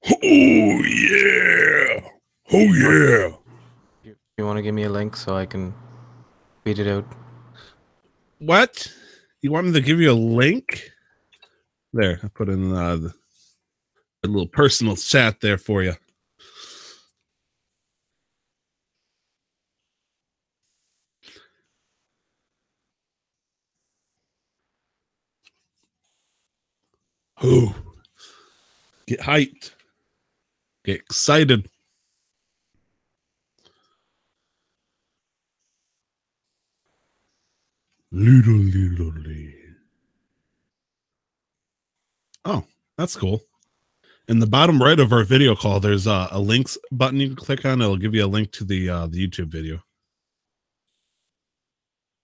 Oh yeah. Oh yeah. You want to give me a link so I can tweet it out? What? You want me to give you a link? There, I put in a little personal chat there for you. Oh, get hyped. Get excited. Little. Oh, that's cool. In the bottom right of our video call, there's a links button you can click on. It'll give you a link to the YouTube video.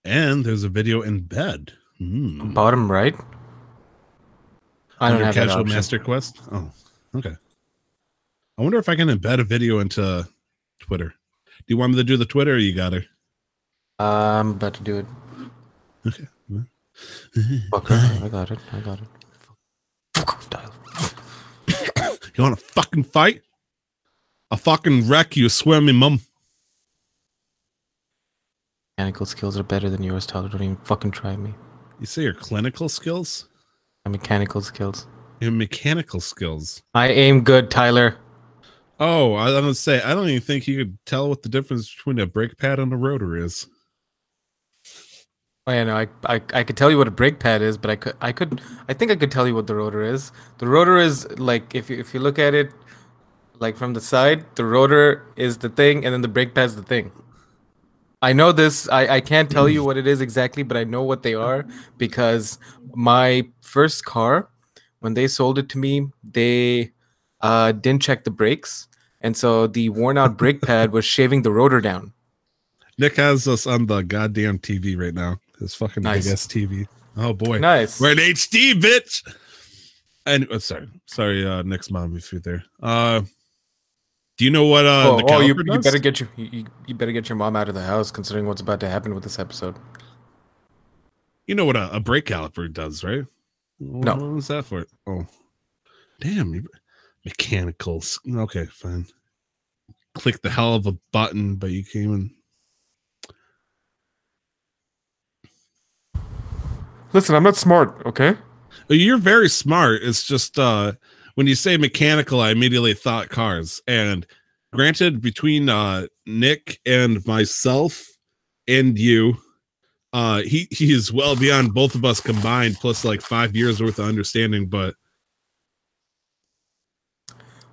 And there's a video in bed. Bottom right. I don't Under have that Casual option. Master Quest. Oh, okay. I wonder if I can embed a video into Twitter. Do you want me to do the Twitter or you got her? I'm about to do it. Okay. Fucker, I got it. Fuck off, dial. You want to fucking fight? I'll fucking wreck you, swear me, mum. Mechanical skills are better than yours, Tyler. Don't even fucking try me. You say your clinical skills? My mechanical skills. Your mechanical skills. I aim good, Tyler. Oh, I was gonna say, I don't even think you could tell what the difference between a brake pad and a rotor is. Oh yeah, no, I could tell you what a brake pad is, but I think I could tell you what the rotor is. The rotor is like if you look at it like from the side, the rotor is the thing, and then the brake pad's the thing. I know this. I can't tell you what it is exactly, but I know what they are because my first car, when they sold it to me, they didn't check the brakes, and so the worn out brake pad was shaving the rotor down. Nick has us on the goddamn TV right now. His fucking Nice. big ass TV. Oh boy, Nice. We're in HD, bitch. And sorry, Nick's mom, if you're there. Do you know what the caliper you does? better get you better get your mom out of the house, considering what's about to happen with this episode. You know what a brake caliper does, right? No. What was that for? Oh, damn, mechanicals. Okay, fine. Click the hell of a button, but you came in. Listen, I'm not smart, okay? You're very smart. It's just when you say mechanical, I immediately thought cars. And granted, between Nick and myself and you, he is well beyond both of us combined, plus like 5 years worth of understanding. But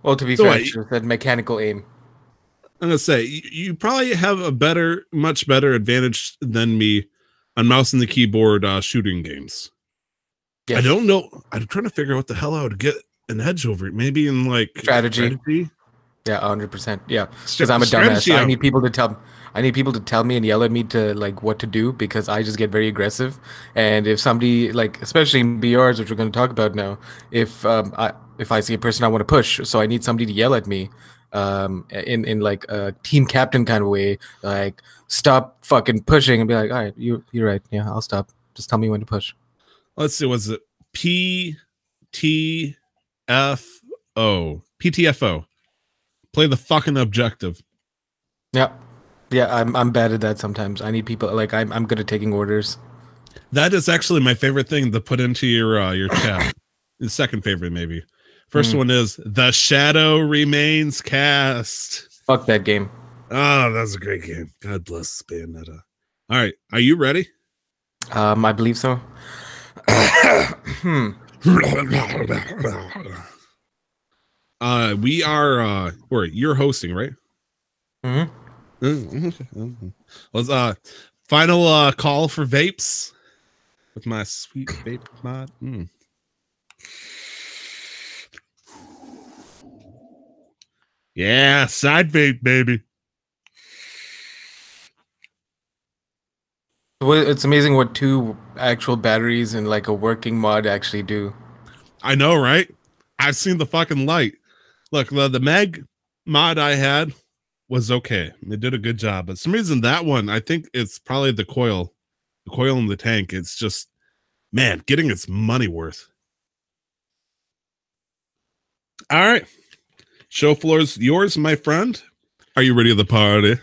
well, to be fair, I should have said mechanical aim. I'm gonna say you probably have a much better advantage than me on mouse and the keyboard shooting games. Yes. I don't know. I'm trying to figure out what the hell I would get an edge over it. Maybe in like strategy. Yeah, 100%. Yeah, because I'm a dumbass. I need people to tell me and yell at me to like what to do because I just get very aggressive. And if somebody like, especially in BRs, which we're going to talk about now, if I see a person I want to push, so I need somebody to yell at me, in like a team captain kind of way, like stop fucking pushing and be like, all right, you're right. Yeah, I'll stop. Just tell me when to push. Let's see. Was it PTFO? Play the fucking objective. Yeah. I'm bad at that sometimes. I need people like I'm good at taking orders. That is actually my favorite thing to put into your chat. The second favorite, maybe. First one is The Shadow Remains Cast. Fuck that game. Oh, that's a great game. God bless Bayonetta. All right, are you ready? I believe so. We are you're hosting, right? Let's final call for vapes with my sweet vape mod. Yeah, side vape, baby. Well, it's amazing what 2 actual batteries and like a working mod actually do. I know, right? I've seen the fucking light. Look, the mag mod I had was okay. It did a good job. But for some reason, that one, I think it's probably the coil in the tank. It's just, man, getting its money worth. All right. Show floor's yours, my friend. Are you ready for the party?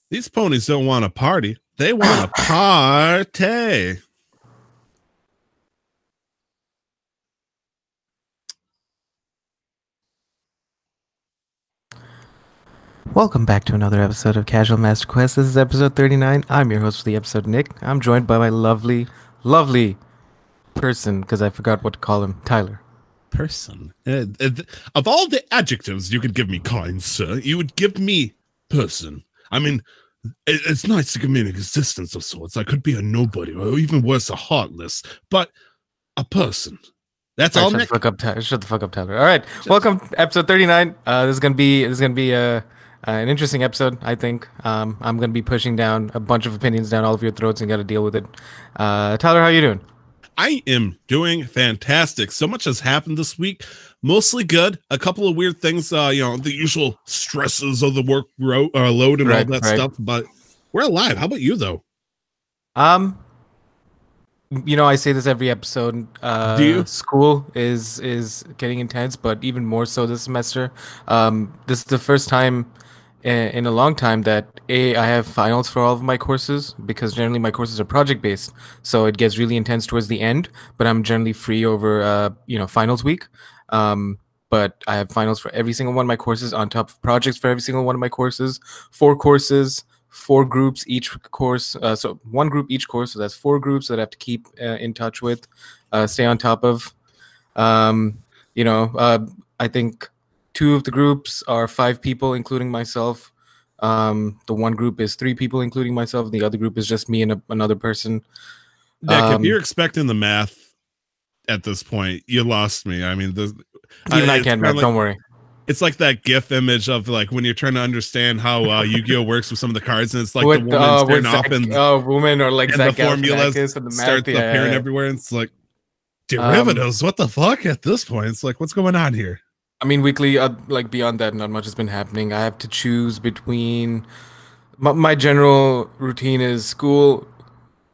These ponies don't want a party. They want a party. Welcome back to another episode of Casual Master Quest. This is episode 39. I'm your host for the episode, Nick. I'm joined by my lovely, lovely person, because I forgot what to call him, Tyler. Person. Of all the adjectives you could give me, kind sir, you would give me person. I mean, it's nice to give me an existence of sorts. I could be a nobody, or even worse, a heartless, but a person. That's all. Shut the fuck up, Tyler. Shut the fuck up, Tyler. All right, welcome, episode 39. This is gonna be an interesting episode, I think. I'm gonna be pushing down a bunch of opinions down all of your throats and got to deal with it. Tyler, how you doing? I am doing fantastic. So much has happened this week. Mostly good. A couple of weird things, the usual stresses of the work load and all that stuff. But we're alive. How about you, though? I say this every episode. Do you? School is getting intense, but even more so this semester. This is the first time in a long time that I have finals for all of my courses, because generally my courses are project based, so it gets really intense towards the end, but I'm generally free over finals week. But I have finals for every single one of my courses on top of projects for every single one of my courses. 4 courses, 4 groups each course, so 1 group each course, so that's 4 groups that I have to keep in touch with, stay on top of. I think 2 of the groups are 5 people, including myself. The one group is 3 people, including myself. The other group is just me and another person. Nick, if you're expecting the math at this point, you lost me. I mean, even I can't, man. Don't worry. It's like that GIF image of like when you're trying to understand how Yu-Gi-Oh works with some of the cards, and it's like the woman staring off, and woman or like and the formulas start appearing everywhere. And it's like derivatives. What the fuck? At this point, it's like, what's going on here? I mean, weekly, beyond that, not much has been happening. I have to choose between my general routine is school,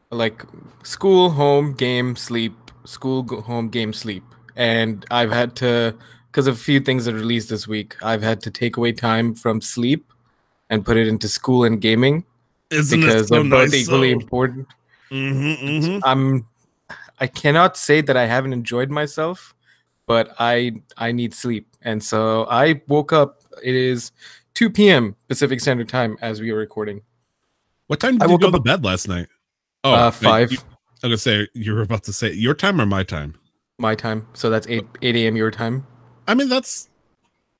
home, game, sleep, school, home, game, sleep. And I've had to, because of a few things that released this week, I've had to take away time from sleep and put it into school and gaming. Because they're both equally important. I cannot say that I haven't enjoyed myself, but I need sleep. And so I woke up, it is 2 p.m. Pacific Standard Time as we are recording. What time did you go to bed last night? Oh, 5. I was going to say, you were about to say your time or my time? My time. So that's 8 a.m. your time. I mean, that's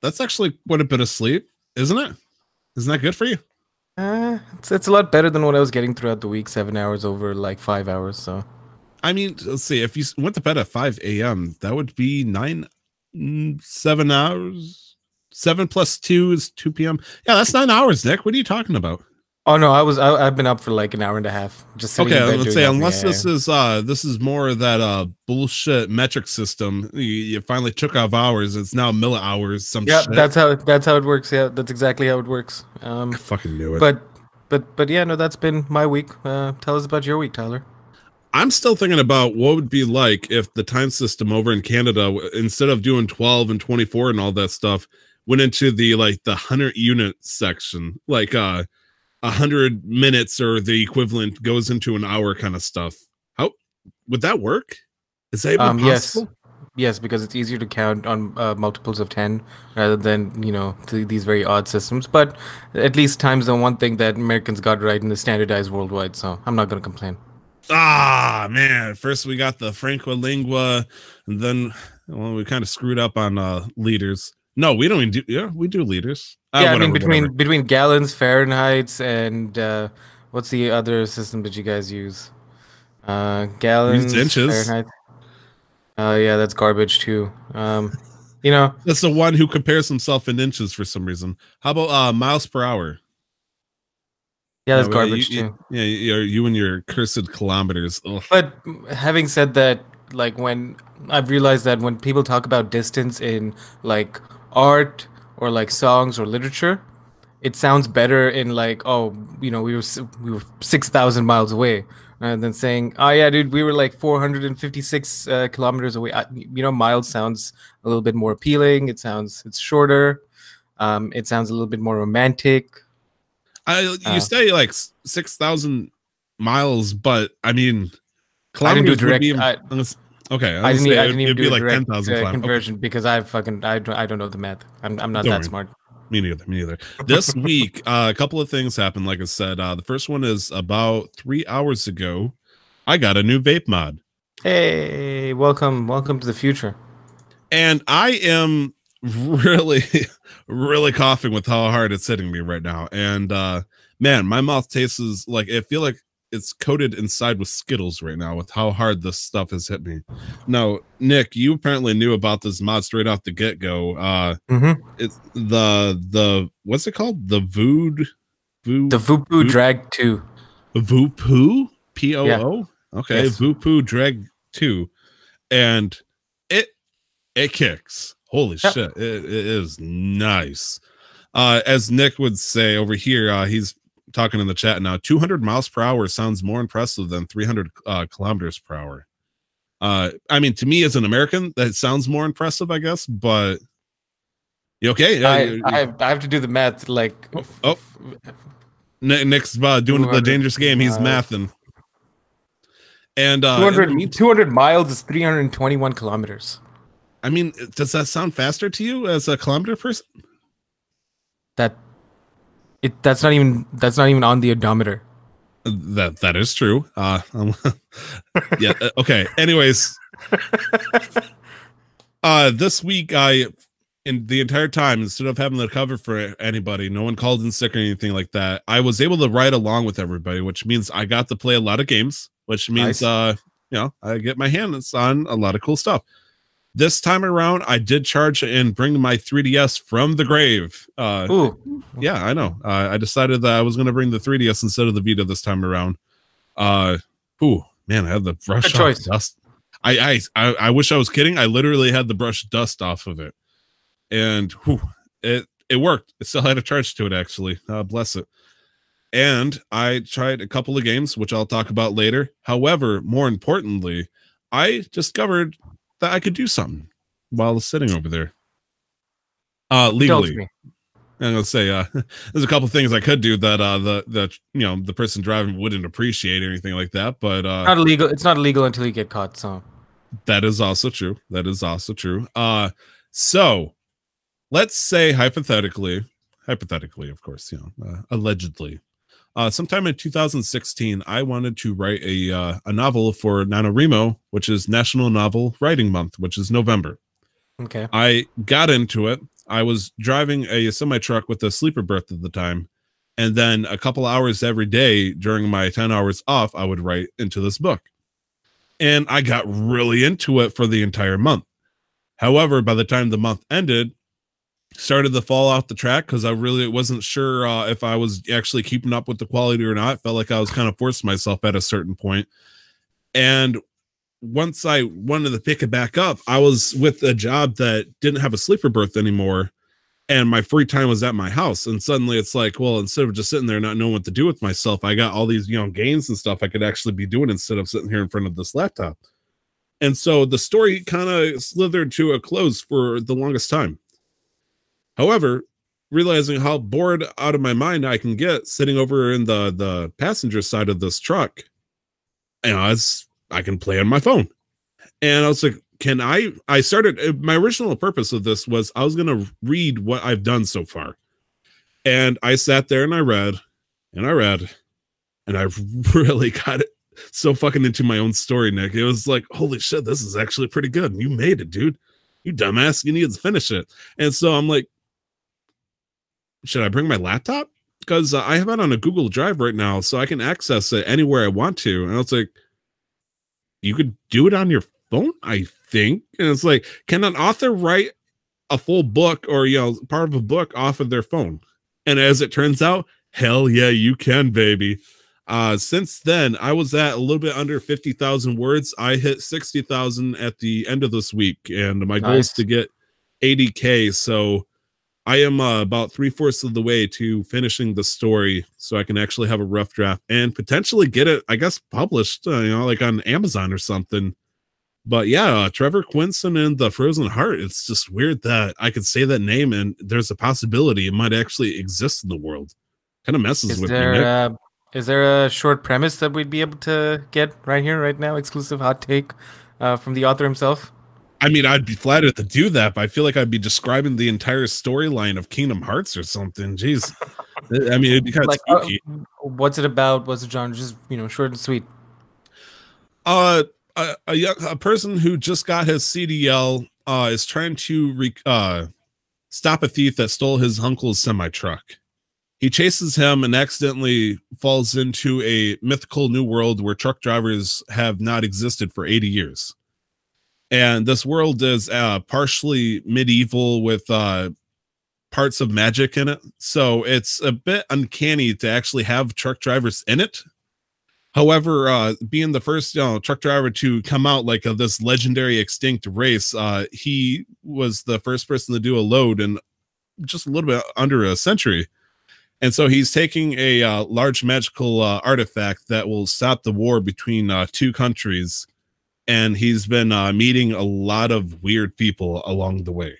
actually quite a bit of sleep, isn't it? Isn't that good for you? It's a lot better than what I was getting throughout the week, 7 hours over like 5 hours. So, I mean, let's see. If you went to bed at 5 a.m., that would be 7 hours. 7 plus 2 is 2 p.m. Yeah, that's 9 hours, Nick. What are you talking about? Oh no, I've been up for like an hour and a half. Just sitting in bed let's say unless this is more of that bullshit metric system. You finally took off hours. It's now millihours. Shit. that's how it works. Yeah, that's exactly how it works. I fucking knew it. But yeah, no, that's been my week. Tell us about your week, Tyler. I'm still thinking about what would be like if the time system over in Canada, instead of doing 12 and 24 and all that stuff, went into the 100 unit section, 100 minutes or the equivalent goes into an hour kind of stuff. How would that work? Is that even possible? Yes, because it's easier to count on multiples of 10 rather than, these very odd systems. But at least time's the one thing that Americans got right and is standardized worldwide, so I'm not going to complain. Ah, man. First we got the Franco-Lingua, and then we kind of screwed up on liters. No, we don't even do. Yeah, we do liters. Yeah, I mean between gallons, Fahrenheits, and what's the other system that you guys use? Gallons, inches. Fahrenheit. Yeah, that's garbage too. That's the one who compares himself in inches for some reason. How about miles per hour? Yeah, that's garbage too. Yeah, you and your cursed kilometers. Ugh. But having said that, when I've realized that when people talk about distance in art or songs or literature, it sounds better in we were 6,000 miles away And then saying, "Oh yeah, dude, we were like 456 kilometers away." Miles sounds a little bit more appealing. It's shorter. It sounds a little bit more romantic. You say like 6,000 miles, but I mean, kilometers would be. Okay, I didn't even do like direct 10,000 conversion because I don't know the math. I'm not that smart. Me neither. This week, a couple of things happened. Like I said, the first one is about 3 hours ago. I got a new vape mod. Hey, welcome to the future. And I am really, really coughing with how hard it's hitting me right now. And man, my mouth tastes like I feel like it's coated inside with Skittles right now with how hard this stuff has hit me. Now, Nick, you apparently knew about this mod straight off the get-go. It's the what's it called? The Voopoo Drag 2. Voopoo? P-O-O? Yeah. Okay, yes. Voopoo Drag 2. And it kicks. Holy shit. It is nice. As Nick would say over here, he's talking in the chat now, 200 miles per hour sounds more impressive than 300 kilometers per hour. I mean, to me as an American, that sounds more impressive, I guess, but you okay? I have to do the math. Like, Nick's doing the dangerous game. He's mathing. And 200 miles is 321 kilometers. I mean, does that sound faster to you as a kilometer person? That's not even on the odometer. That is true. Yeah. Okay. Anyways, this week in the entire time, instead of having the cover for anybody, no one called in sick or anything like that, I was able to ride along with everybody, which means I got to play a lot of games, which means I get my hands on a lot of cool stuff. This time around, I did charge and bring my 3DS from the grave. Yeah, I know. I decided that I was going to bring the 3DS instead of the Vita this time around. Man, I had the brush off dust. I wish I was kidding. I literally had the brush dust off of it, and it worked. It still had a charge to it, actually. Bless it. And I tried a couple of games, which I'll talk about later. However, more importantly, I discovered that I could do something while sitting over there. Legally. I'm gonna say there's a couple things I could do that the person driving wouldn't appreciate or anything like that, but not illegal. It's not illegal until you get caught. So that is also true. So let's say hypothetically, of course, allegedly, sometime in 2016, I wanted to write a novel for NaNoWriMo, which is National Novel Writing Month, which is November. Okay. I got into it. I was driving a semi-truck with a sleeper berth at the time, and then a couple hours every day during my 10 hours off, I would write into this book. And I got really into it for the entire month. However, by the time the month ended, started to fall off the track because I really wasn't sure if I was actually keeping up with the quality or not. Felt like I was kind of forcing myself at a certain point. And once I wanted to pick it back up, I was with a job that didn't have a sleeper berth anymore, and my free time was at my house. And suddenly it's like, well, instead of just sitting there not knowing what to do with myself, I got all these games and stuff I could actually be doing instead of sitting here in front of this laptop. And so the story kind of slithered to a close for the longest time. However, realizing how bored out of my mind I can get sitting over in the passenger side of this truck, I can play on my phone. And I was like, I started, my original purpose of this was I was going to read what I've done so far. And I sat there and I read, and I really got it so fucking into my own story, Nick. It was like, holy shit, this is actually pretty good. You made it, dude. You dumbass. You need to finish it. And so I'm like, should I bring my laptop? Because I have it on a Google Drive right now, so I can access it anywhere I want to. And I was like, you could do it on your phone, I think. And it's like, can an author write a full book or part of a book off of their phone? And as it turns out, hell yeah, you can, baby. Since then, I was at a little bit under 50,000 words. I hit 60,000 at the end of this week, and my goal is to get 80K. So I am about 3/4 of the way to finishing the story, so I can actually have a rough draft and potentially get it, I guess, published, like on Amazon or something. But yeah, Trevor Quinson and the Frozen Heart. It's just weird that I could say that name and there's a possibility it might actually exist in the world. Kind of messes Is with me, Nick. is there a short premise that we'd be able to get right here, right now? Exclusive hot take from the author himself? I mean, I'd be flattered to do that, but I feel like I'd be describing the entire storyline of Kingdom Hearts or something. Jeez. I mean, it'd be kind of Like, spooky. what's it about? What's the genre? Just, short and sweet. Uh, a person who just got his CDL is trying to stop a thief that stole his uncle's semi truck. He chases him and accidentally falls into a mythical new world where truck drivers have not existed for 80 years. And this world is partially medieval with parts of magic in it. So it's a bit uncanny to actually have truck drivers in it. However, being the first truck driver to come out like this legendary extinct race, he was the first person to do a load in just a little bit under a century. And so he's taking a large magical artifact that will stop the war between two countries. And he's been meeting a lot of weird people along the way.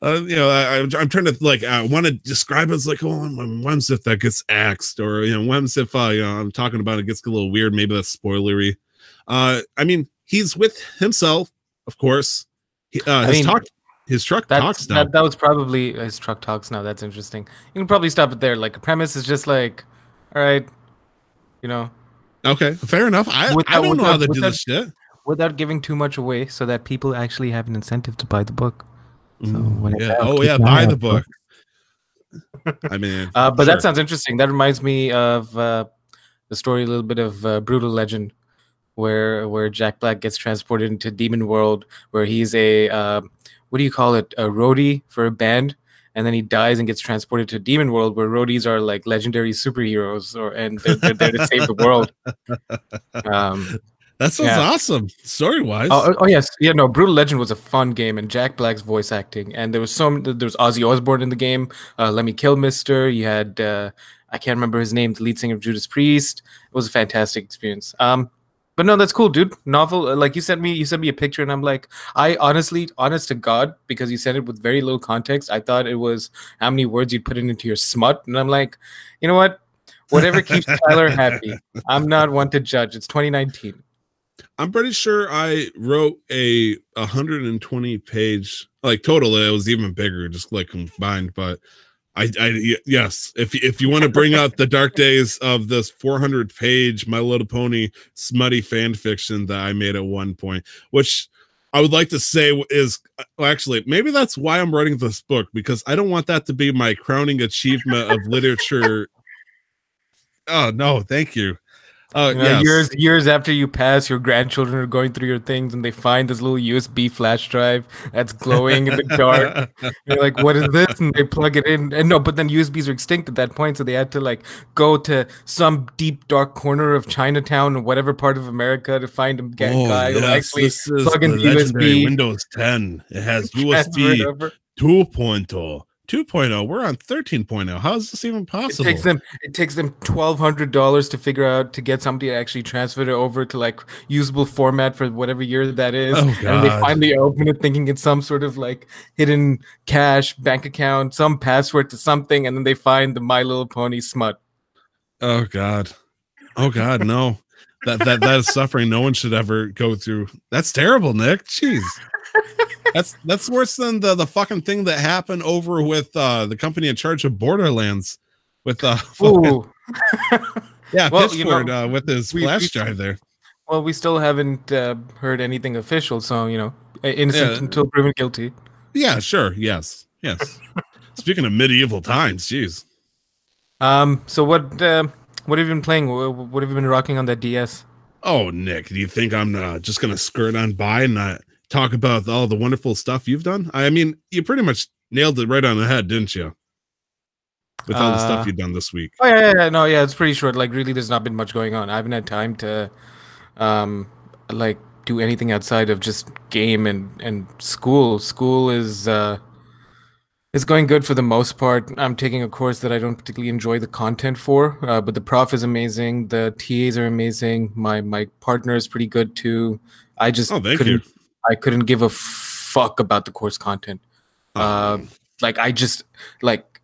I'm trying to I want to describe it as like, oh, when's if that gets axed, or when's if I'm talking about it gets a little weird, maybe that's spoilery. I mean, he's with himself, of course. His truck talks now. That was probably his truck talks now. That's interesting. You can probably stop it there. Like, a premise is just like, all right, Okay, fair enough. I don't know how they do this shit without giving too much away, so that people actually have an incentive to buy the book. So buy the book. I mean, but sure. That sounds interesting. That reminds me of the story, a little bit of Brutal Legend, where Jack Black gets transported into Demon World, where he's a what do you call it, a roadie for a band, and then he dies and gets transported to Demon World, where roadies are like legendary superheroes, and they're there to save the world. That sounds awesome, story-wise. Oh yes, yeah. No, Brutal Legend was a fun game, and Jack Black's voice acting, and there was Ozzy Osbourne in the game. Let Me Kill Mister. You had I can't remember his name, the lead singer of Judas Priest. It was a fantastic experience. But no, that's cool, dude. Novel. Like, you sent me a picture, and I'm like, I honestly, honest to God, because you sent it with very little context, I thought it was how many words you'd put into your smut, and I'm like, you know what? Whatever keeps Tyler happy. I'm not one to judge. It's 2019. I'm pretty sure I wrote a 120-page, like total. It was even bigger, just like combined. But yes, if you want to bring out the dark days of this 400-page My Little Pony smutty fan fiction that I made at one point, which I would like to say is actually maybe that's why I'm writing this book, because I don't want that to be my crowning achievement of literature. Oh no, thank you. Yes. Years after you pass, your grandchildren are going through your things, and they find this little USB flash drive that's glowing in the dark. You're like, "What is this?" And they plug it in, and but then USBs are extinct at that point, so they had to go to some deep dark corner of Chinatown or whatever part of America to find a guy who actually plug in the USB. Windows 10. It has USB 2.0. 2.0. We're on 13.0. How is this even possible? It takes them $1,200 to figure out, to get somebody to actually transfer it over to usable format for whatever year that is. Oh, God. And they finally open it thinking it's some sort of hidden cash bank account, some password to something, and then they find the My Little Pony smut. Oh God. Oh God, no. That is suffering no one should ever go through. That's terrible, Nick. Jeez. That's worse than the fucking thing that happened over with the company in charge of Borderlands with Pitchford with his flash drive there. Well, we still haven't heard anything official, so innocent until proven guilty. Yeah, sure. Yes. Speaking of medieval times, jeez. So what have you been playing? What have you been rocking on that DS? Oh, Nick, do you think I'm just gonna skirt on by and not talk about all the wonderful stuff you've done? I mean, you pretty much nailed it right on the head, didn't you? With all the stuff you've done this week. Oh yeah, it's pretty short. Really, there's not been much going on. I haven't had time to do anything outside of just game and school. School is It's going good for the most part. I'm taking a course that I don't particularly enjoy the content for, but the prof is amazing. The TAs are amazing. My partner is pretty good too. I just Oh, thank you. couldn't give a fuck about the course content. Uh, Oh. like I just like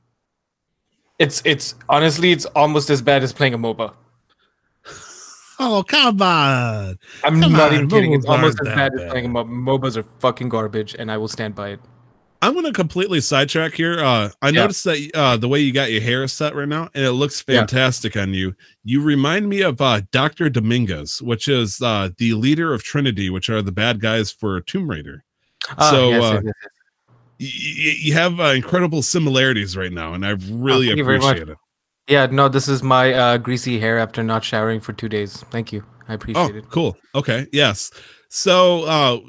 it's honestly it's almost as bad as playing a MOBA. Oh, come on. I'm Come not on. even kidding. It's Mobiles almost aren't as that bad as playing a bad. MOBA. MOBAs are fucking garbage, and I will stand by it. I'm going to completely sidetrack here. I Yeah, noticed that the way you got your hair set right now, and it looks yeah. fantastic on you. You remind me of Dr. Dominguez, which is the leader of Trinity, which are the bad guys for Tomb Raider. Ah, So yes, yes, yes, yes. you have incredible similarities right now, and I Oh, really thank you very much. appreciate it. Yeah, no, this is my greasy hair after not showering for 2 days. Thank you. I Oh, appreciate it. cool. Okay. Yes. So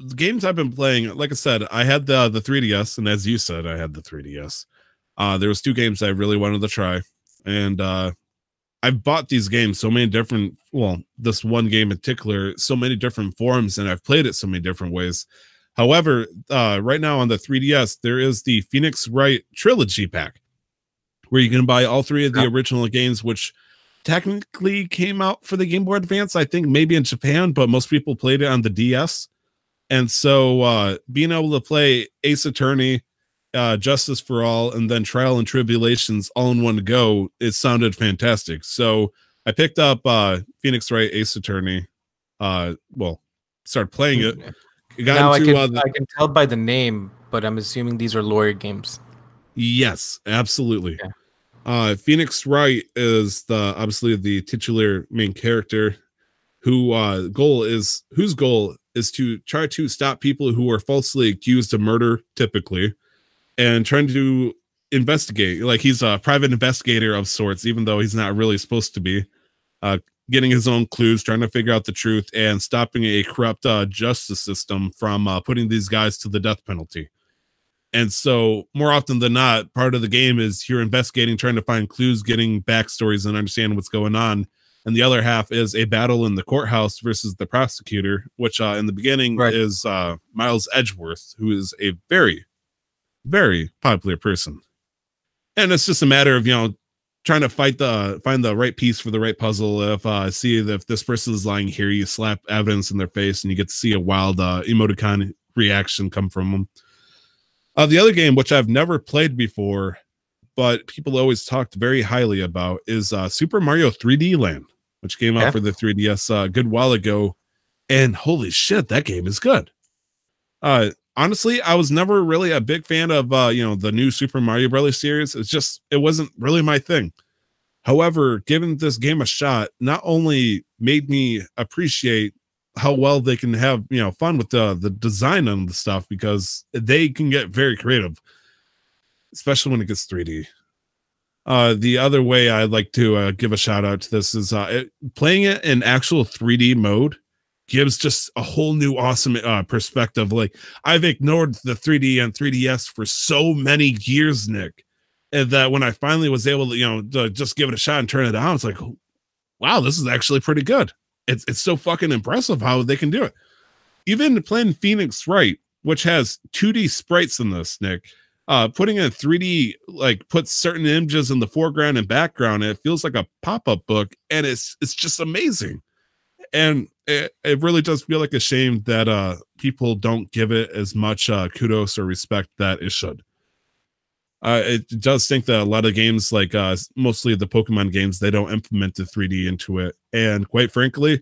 the games I've been playing, like I said, I had the 3DS, and as you said, I had the 3DS. There was two games I really wanted to try, and I've bought these games so many different, well, this one game in particular, so many different forms, and I've played it so many different ways. However, right now on the 3DS, there is the Phoenix Wright Trilogy Pack, where you can buy all three of the Yeah. original games, which technically came out for the Game Boy Advance, I think maybe in Japan, but most people played it on the DS. And so being able to play Ace Attorney, Justice for All, and then Trial and Tribulations all in one go, it sounded fantastic. So I picked up Phoenix Wright Ace Attorney. Well, started playing it. Got Now into I can tell by the name, but I'm assuming these are lawyer games. yes, absolutely. Yeah. Phoenix Wright is the obviously the titular main character whose goal is to try to stop people who are falsely accused of murder, typically, and trying to investigate. Like he's a private investigator of sorts, even though he's not really supposed to be. Uh, Getting his own clues, trying to figure out the truth, and stopping a corrupt justice system from putting these guys to the death penalty. And so, more often than not, part of the game is you're investigating, trying to find clues, getting backstories, and understand what's going on. And the other half is a battle in the courthouse versus the prosecutor, which in the beginning Right. is Miles Edgeworth, who is a very, very popular person. And it's just a matter of, trying to find the right piece for the right puzzle. If see if this person is lying here, you slap evidence in their face, and you get to see a wild emoticon reaction come from them. The other game, which I've never played before, but people always talked very highly about, is Super Mario 3D Land, which came out for the 3DS a good while ago. And holy shit, that game is good. Honestly, I was never really a big fan of the new Super Mario Brothers series. It wasn't really my thing. However, giving this game a shot not only made me appreciate how well they can have fun with the design on the stuff, because they can get very creative, especially when it gets 3D. The other way I'd like to give a shout out to this is playing it in actual 3D mode gives just a whole new awesome perspective. Like, I've ignored the 3D and 3DS for so many years, Nick, and that when I finally was able to just give it a shot and turn it on, it's like, wow, this is actually pretty good. It's so fucking impressive how they can do it. Even playing Phoenix Wright, which has 2D sprites in this, Nick, putting in 3D, like, puts certain images in the foreground and background, and it feels like a pop-up book, and it's just amazing. And it really does feel like a shame that people don't give it as much kudos or respect that it should. It does think that a lot of games, like mostly the Pokemon games, they don't implement the 3D into it. And quite frankly,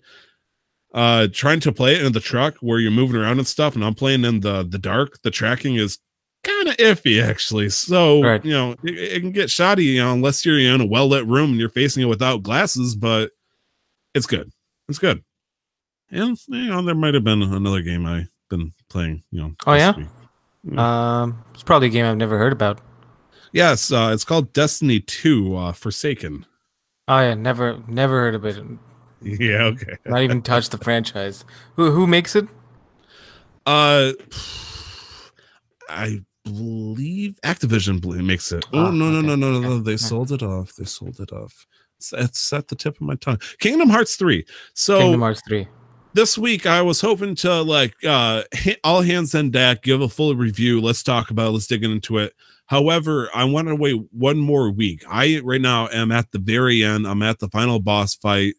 trying to play it in the truck where you're moving around and stuff, and I'm playing in the dark, the tracking is kind of iffy, actually. So, Right. it can get shoddy, unless you're in a well-lit room and you're facing it without glasses, but it's good. It's good. And, there might have been another game I've been playing, Oh, yeah? week. It's probably a game I've never heard about. Yes, it's called Destiny 2 Forsaken. Oh yeah, never heard of it. Yeah, okay. Not even touched the franchise. Who makes it? I believe Activision makes it. Oh, no. They sold it off. It's at the tip of my tongue. Kingdom Hearts 3. So Kingdom Hearts 3. this week I was hoping to like all hands on deck, give a full review. Let's talk about it. Let's dig into it. However, I want to wait one more week. I right now am at the very end. I'm at the final boss fight,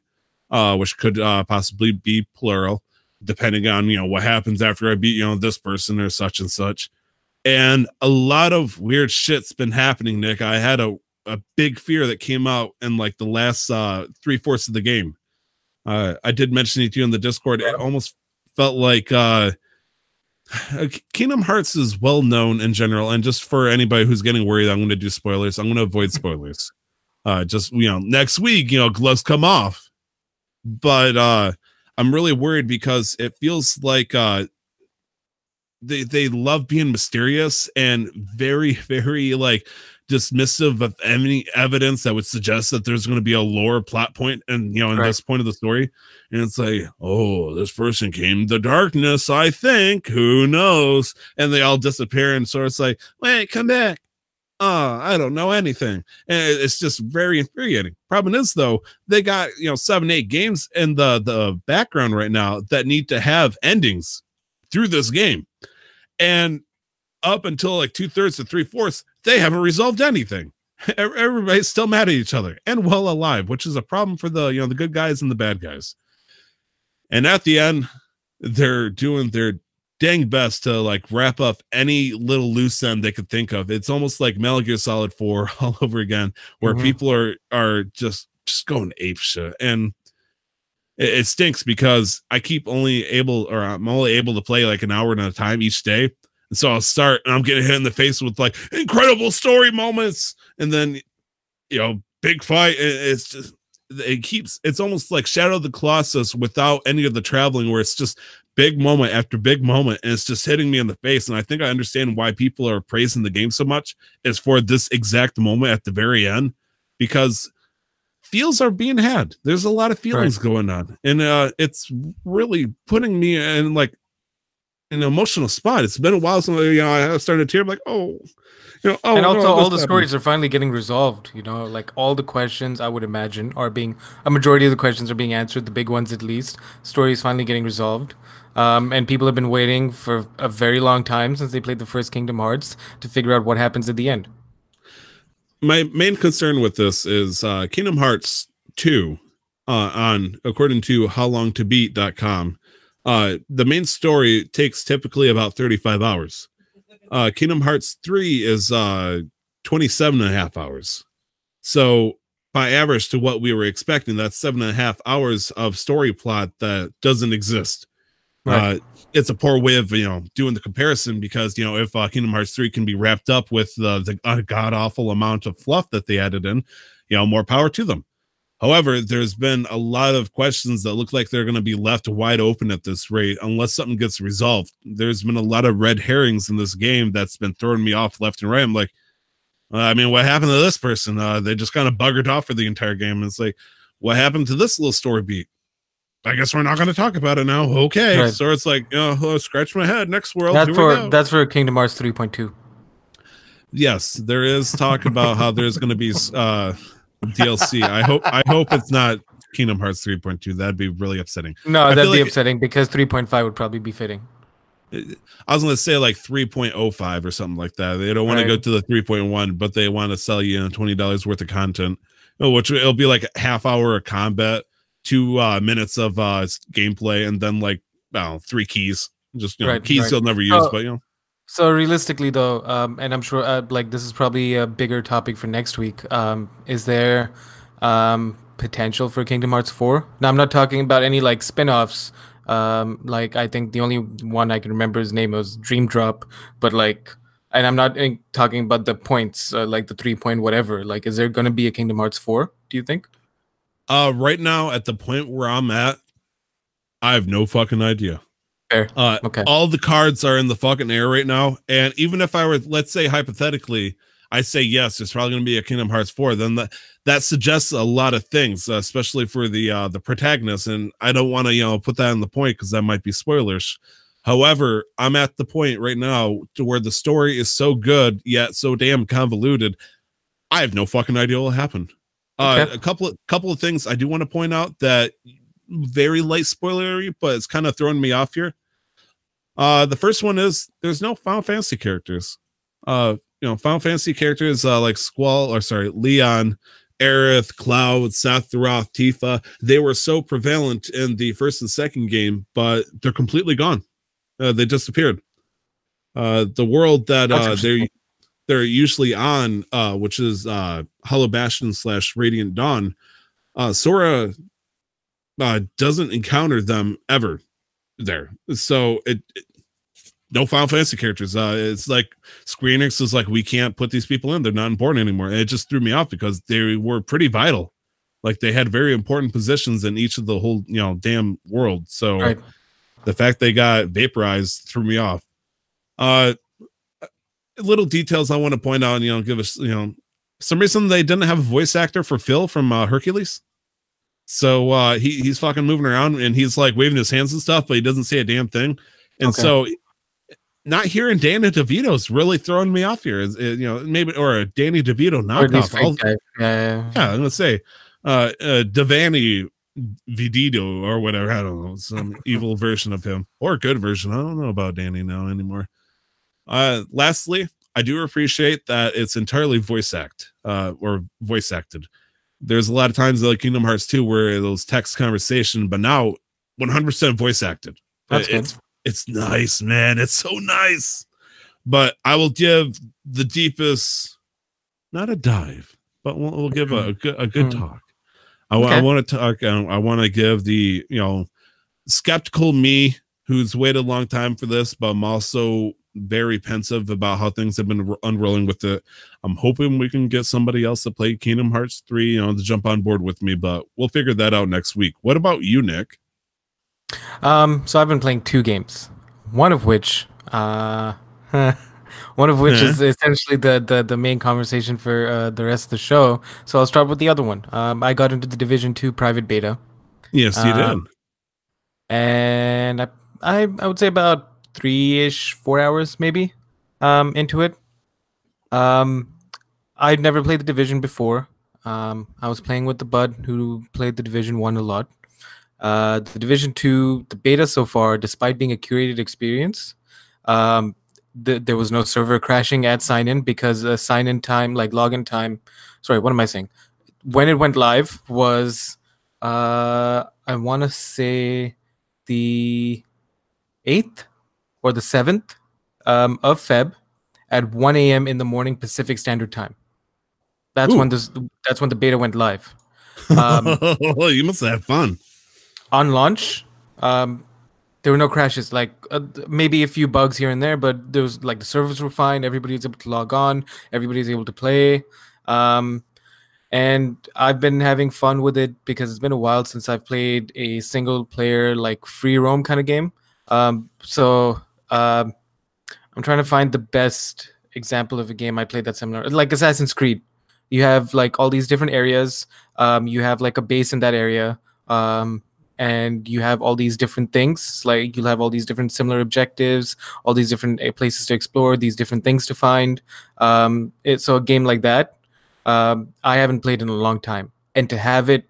which could possibly be plural, depending on what happens after I beat this person or such and such. And a lot of weird shit's been happening, Nick. I had a big fear that came out in like the last 3/4 of the game. I did mention it to you in the Discord. It almost felt like Kingdom Hearts is well known in general, and just for anybody who's getting worried, I'm going to do spoilers. I'm going to avoid spoilers. Just next week, gloves come off. But I'm really worried because it feels like they love being mysterious and very, very like dismissive of any evidence that would suggest that there's going to be a lore plot point and in this point of the story. And it's like, oh, this person came the darkness, I think, who knows? And they all disappear, and so it's like, wait, come back. I don't know anything. And it's just very infuriating. Problem is though, they got 7-8 games in the background right now that need to have endings through this game, and up until like 2/3 to 3/4, they haven't resolved anything. Everybody's still mad at each other and well alive, which is a problem for the the good guys and the bad guys. And at the end, they're doing their dang best to like wrap up any little loose end they could think of. It's almost like Metal Gear Solid 4 all over again, where people are just going ape shit. And it stinks because I'm only able to play like an hour at a time each day. And so I'll start and I'm getting hit in the face with like incredible story moments, and then big fight. It's just it's almost like Shadow of the Colossus without any of the traveling, where it's just big moment after big moment, and it's just hitting me in the face. And I think I understand why people are praising the game so much is for this exact moment at the very end, because feels are being had. There's a lot of feelings going on, and it's really putting me in like an emotional spot. It's been a while since I started to tear. I'm like, and also all the stories are finally getting resolved. Like all the questions, I would imagine, a majority of the questions are being answered, the big ones at least. Story is finally getting resolved. And people have been waiting for a very long time since they played the first Kingdom Hearts to figure out what happens at the end. My main concern with this is Kingdom Hearts 2 according to howlongtobeat.com. The main story takes typically about 35 hours. Kingdom Hearts 3 is 27.5 hours. So by average to what we were expecting, that's 7.5 hours of story plot that doesn't exist. Right. It's a poor way of doing the comparison, because if Kingdom Hearts 3 can be wrapped up with the god awful amount of fluff that they added in, more power to them. However, there's been a lot of questions that look like they're going to be left wide open at this rate unless something gets resolved. There's been a lot of red herrings in this game that's been throwing me off left and right. I'm like, what happened to this person? They just kind of buggered off for the entire game. And it's like, what happened to this little story beat? I guess we're not going to talk about it now. Okay. Right. So it's like, scratch my head. Next world. That's for Kingdom Hearts 3.2. Yes, there is talk about how there's going to be DLC. I hope it's not Kingdom Hearts 3.2. That'd be really upsetting. No, that'd be upsetting because 3.5 would probably be fitting. I was going to say like 3.05 or something like that. They don't want to go to the 3.1, but they want to sell you $20 worth of content, which it'll be like a half hour of combat, 2 minutes of gameplay, and then like 3 keys. Just keys you'll never use, but So realistically, though, and I'm sure like this is probably a bigger topic for next week. Is there potential for Kingdom Hearts 4? Now, I'm not talking about any like spin-offs. Like I think the only one I can remember his name was Dream Drop, but like, and I'm not talking about the points, like the 3 point whatever. Like, is there going to be a Kingdom Hearts 4? Do you think? Right now, at the point where I'm at, I have no fucking idea. Fair. Okay. All the cards are in the fucking air right now, and even if I were, let's say hypothetically, I say yes, there's probably going to be a Kingdom Hearts 4, then that suggests a lot of things, especially for the protagonist, and I don't want to put that in the point because that might be spoilers. However, I'm at the point right now to where the story is so good yet so damn convoluted, I have no fucking idea what will happen. Okay. A couple of things I do want to point out that very light spoilery, but it's kind of throwing me off here. The first one is there's no Final Fantasy characters. Final Fantasy characters like Leon, Aerith, Cloud, Sephiroth, Tifa, they were so prevalent in the first and second game, but they're completely gone. They disappeared. The world that they're usually on, which is Hollow Bastion / Radiant Dawn, Sora doesn't encounter them ever there. So no Final Fantasy characters. It's like Square Enix is like, we can't put these people in. They're not important anymore. And it just threw me off because they were pretty vital. Like they had very important positions in each of the whole, damn world. So the fact they got vaporized threw me off. Little details I want to point out, give us, some reason they didn't have a voice actor for Phil from Hercules. So he's fucking moving around and he's like waving his hands and stuff, but he doesn't say a damn thing. And so not hearing Danny DeVito's really throwing me off here. Maybe, or a Danny DeVito knockoff. I'm gonna say Devani Vidito or whatever. I don't know, some evil version of him or a good version. I don't know about Danny now anymore. Lastly, I do appreciate that it's entirely voice acted. There's a lot of times like Kingdom Hearts 2 where those text conversation, but now 100% voice acted. It's nice, man. It's so nice. But I will give the deepest, not a dive, but we'll give a good talk. I want to talk. I want to give the skeptical me who's waited a long time for this, but I'm also very pensive about how things have been unrolling with it. I'm hoping we can get somebody else to play Kingdom Hearts 3, to jump on board with me, but we'll figure that out next week. What about you, Nick? So I've been playing 2 games, one of which is essentially the main conversation for the rest of the show. So I'll start with the other one. I got into the Division 2 private beta. Yes, you did. And I would say about 4 hours maybe into it. I'd never played the Division before. I was playing with the bud who played the Division 1 a lot. The Division 2, the beta so far, despite being a curated experience, there was no server crashing at sign-in because sign-in time, like login time, sorry, what am I saying? When it went live was, I want to say the 8th or the 7th of Feb at 1 a.m. in the morning Pacific Standard Time. That's when the beta went live. You must have had fun. On launch, there were no crashes, like maybe a few bugs here and there, but there was like the servers were fine. Everybody was able to log on. Everybody was able to play. And I've been having fun with it because it's been a while since I've played a single player, like free roam kind of game. So I'm trying to find the best example of a game I played that's similar, like Assassin's Creed. You have like all these different areas. You have like a base in that area. And you have all these different things, like you'll have all these different similar objectives, all these different places to explore, these different things to find. So a game like that, I haven't played in a long time. And to have it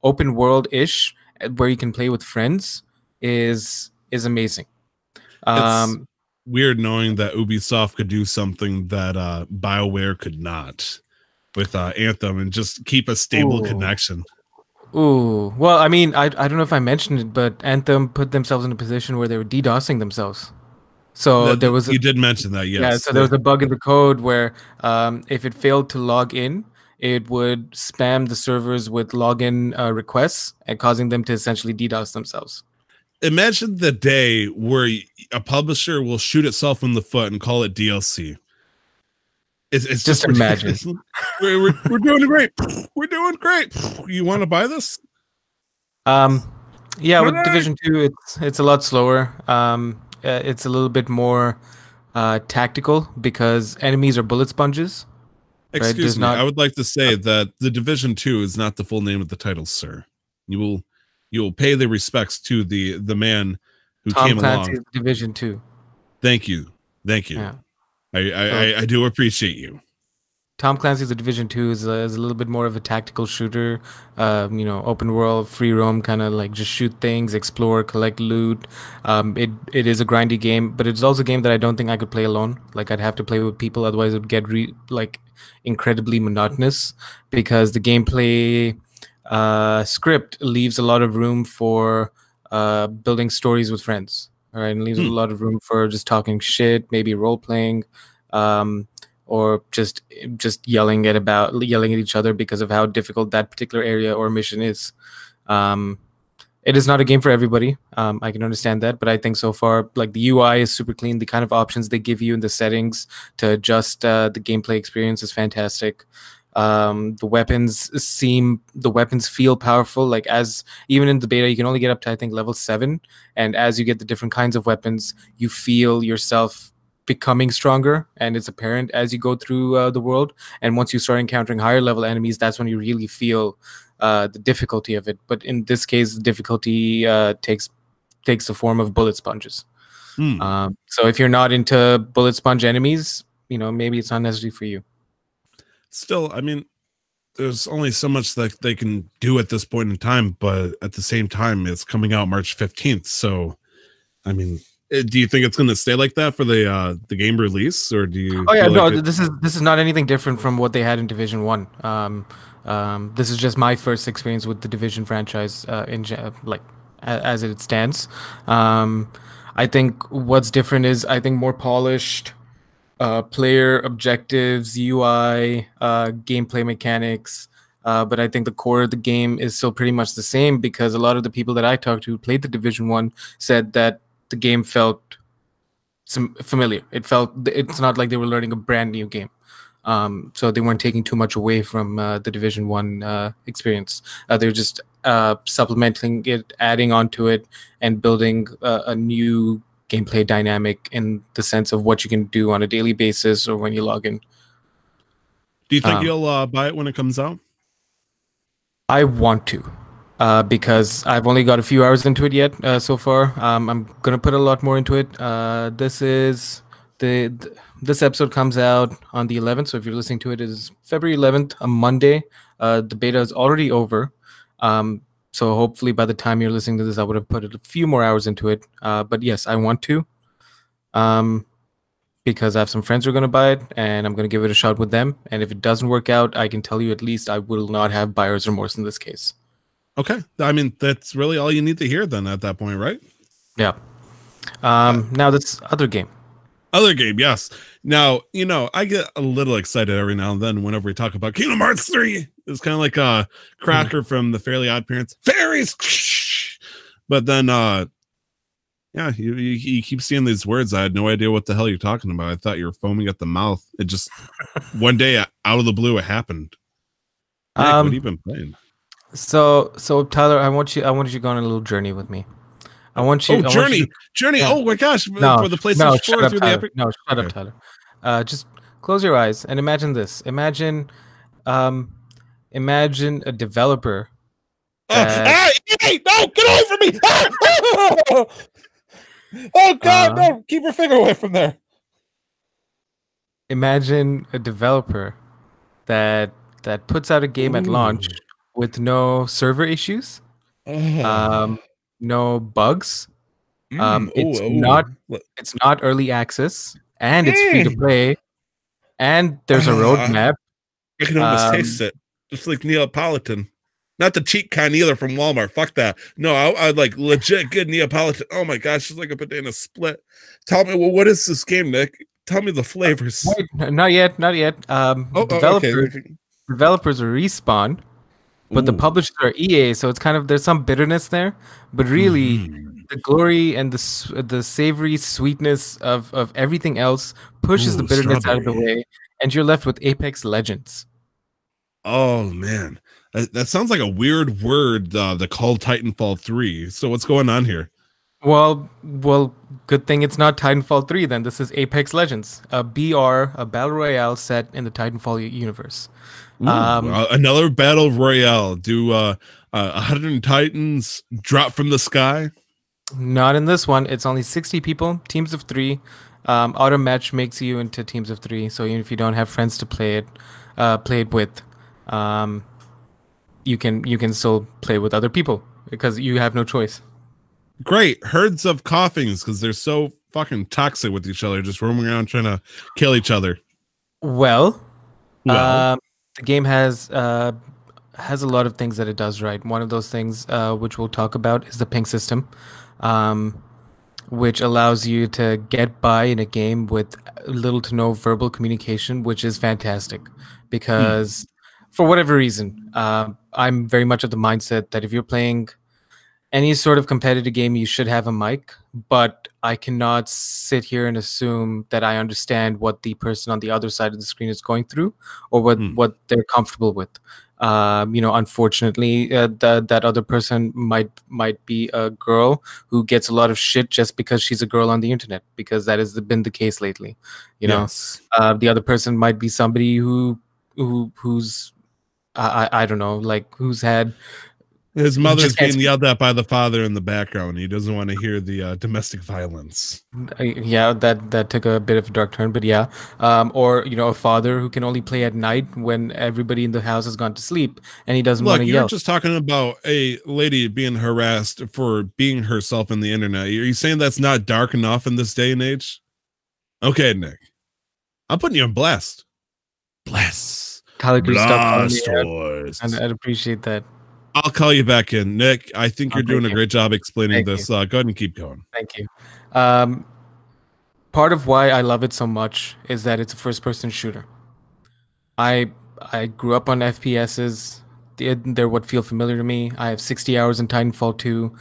open world-ish, where you can play with friends, is amazing. It's weird knowing that Ubisoft could do something that BioWare could not with Anthem and just keep a stable connection. Ooh, well, I mean, I don't know if I mentioned it, but Anthem put themselves in a position where they were DDoSing themselves. So there was you did mention that, yes. Yeah, so there was a bug in the code where if it failed to log in, it would spam the servers with login requests and causing them to essentially DDoS themselves. Imagine the day where a publisher will shoot itself in the foot and call it DLC. It's just imagine. We're doing great. We're doing great. You want to buy this? Yeah, with Division 2, it's a lot slower. It's a little bit more tactical because enemies are bullet sponges. Excuse me. I would like to say that the Division 2 is not the full name of the title, sir. You will pay the respects to the man who Tom came Clancy's along. Division 2. Thank you. Yeah. I do appreciate you. Tom Clancy's The Division 2 is a little bit more of a tactical shooter, open world, free roam, kind of like just shoot things, explore, collect loot. It is a grindy game, but it's also a game that I don't think I could play alone. Like I'd have to play with people, otherwise it would get incredibly monotonous because the gameplay script leaves a lot of room for building stories with friends. All right, and leaves a lot of room for just talking shit, maybe role playing, or just yelling at each other because of how difficult that particular area or mission is. It is not a game for everybody. I can understand that, but I think so far, like the UI is super clean. The kind of options they give you in the settings to adjust the gameplay experience is fantastic. The weapons feel powerful. Like as even in the beta, you can only get up to I think level 7, and as you get the different kinds of weapons, you feel yourself becoming stronger, and it's apparent as you go through the world. And once you start encountering higher level enemies, that's when you really feel the difficulty of it. But in this case, the difficulty takes the form of bullet sponges. So if you're not into bullet sponge enemies, maybe it's not necessary for you. Still, I mean, there's only so much that they can do at this point in time, but at the same time, it's coming out March 15th. So, I mean, do you think it's going to stay like that for the game release, or do you? Oh yeah, no, this is not anything different from what they had in Division 1. This is just my first experience with the Division franchise as it stands. I think what's different is I think more polished. Player objectives, UI, gameplay mechanics, but I think the core of the game is still pretty much the same because a lot of the people that I talked to who played the Division 1 said that the game felt familiar. It's not like they were learning a brand new game. So they weren't taking too much away from the Division 1 experience. They were just supplementing it, adding onto it, and building a new gameplay dynamic in the sense of what you can do on a daily basis or when you log in. Do you think you'll buy it when it comes out? I want to, because I've only got a few hours into it yet so far. I'm gonna put a lot more into it. This episode comes out on the 11th, so if you're listening to it, it is February 11th, a Monday. The beta is already over. So hopefully by the time you're listening to this, I would have put a few more hours into it. But yes, I want to, because I have some friends who are going to buy it, and I'm going to give it a shot with them. And if it doesn't work out, I can tell you at least I will not have buyer's remorse in this case. Okay. I mean, that's really all you need to hear then at that point, right? Yeah. Now this other game. Other game, yes. Now, I get a little excited every now and then whenever we talk about Kingdom Hearts 3. It's kind of like a Cracker from the Fairly Odd Parents. Fairies! But then, yeah, you keep seeing these words. I had no idea what the hell you're talking about. I thought you were foaming at the mouth. It just, one day, out of the blue, it happened. Nick, what have you been playing? So Tyler, I want you to go on a little journey with me. I want you. Journey. Yeah. Oh my gosh! For the PlayStation 4 through the Epic. No, shut up, Tyler. Just close your eyes and imagine this. Imagine a developer. Hey, no! Get away from me! Oh God! No! Keep your finger away from there. Imagine a developer that puts out a game at launch with no server issues. No bugs. It's not early access, and it's free to play, and there's a roadmap. I can almost taste it. Just like Neapolitan. Not the cheap kind either from Walmart. Fuck that. No, I like legit good Neapolitan. Oh my gosh, it's like a banana split. Tell me, well, what is this game, Nick? Tell me the flavors. Wait, not yet. Developers are Respawn, but the publishers are EA, so it's kind of, there's some bitterness there, but really the glory and the savory sweetness of everything else pushes the bitterness out of the way, and you're left with Apex Legends. Oh man, that sounds like a weird word. The called Titanfall 3. So what's going on here? Well, good thing it's not Titanfall 3 then. This is Apex Legends, a battle royale set in the Titanfall universe. Another battle royale. Do 100 Titans drop from the sky? Not in this one. It's only 60 people, teams of 3. Auto match makes you into teams of 3, so even if you don't have friends to play it, played with, um, you can still play with other people because you have no choice. Great. Herds of coughings because they're so fucking toxic with each other, just roaming around trying to kill each other. Well, Well, the game has a lot of things that it does right. One of those things, which we'll talk about, is the ping system, um, which allows you to get by in a game with little to no verbal communication, which is fantastic. hmm, Because for whatever reason, I'm very much of the mindset that if you're playing any sort of competitive game, you should have a mic, but I cannot sit here and assume that I understand what the person on the other side of the screen is going through or what hmm. what they're comfortable with. Unfortunately, that other person might be a girl who gets a lot of shit just because she's a girl on the internet, because that has been the case lately. Yes. The other person might be somebody who's I don't know, like who's had His who just mother's can't being speak. yelled at by the father in the background. He doesn't want to hear the domestic violence. Yeah, that took a bit of a dark turn, but yeah. Or a father who can only play at night when everybody in the house has gone to sleep, and he doesn't want Look, to you're yell. just talking about a lady being harassed for being herself in the internet. Are you saying that's not dark enough in this day and age? Okay, Nick. I'm putting you on blast. Blast. Tyler, could you stop calling me out? And Blastoise. I'd appreciate that. I'll call you back in. Nick, I think Oh, you're doing a great job explaining thank you, this. Go ahead and keep going. thank you. Um, Part of why I love it so much is that it's a first-person shooter. I I grew up on FPSs. They're what feel familiar to me. I have 60 hours in Titanfall 2.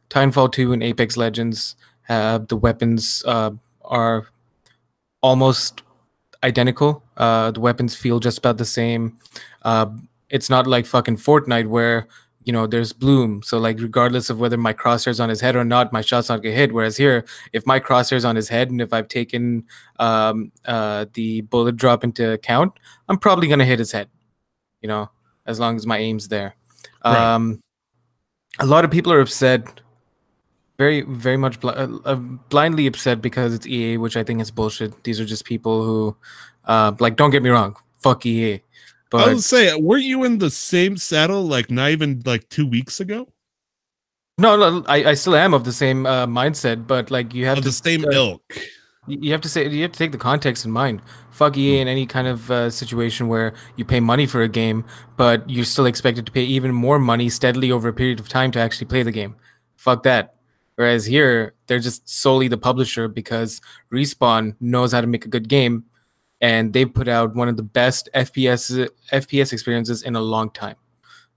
Titanfall 2 and Apex Legends. The weapons are almost identical. The weapons feel just about the same. Uh, it's not like fucking Fortnite where there's bloom. So like regardless of whether my crosshair's on his head or not, my shot's not gonna hit. Whereas here, if my crosshair's on his head and if I've taken the bullet drop into account, I'm probably gonna hit his head. As long as my aim's there. Right. Um, a lot of people are upset, very very much blindly upset because it's EA, which I think is bullshit. These are just people who, like, don't get me wrong, fuck EA, I but was say, were you in the same saddle like not even like 2 weeks ago? no, I still am of the same mindset. But like, you have Of the to same uh, ilk. you have to take the context in mind. Fuck EA Hmm. in any kind of situation where you pay money for a game, but you're still expected to pay even more money steadily over a period of time to actually play the game. Fuck that. Whereas here, they're just solely the publisher because Respawn knows how to make a good game, and they put out one of the best FPS experiences in a long time.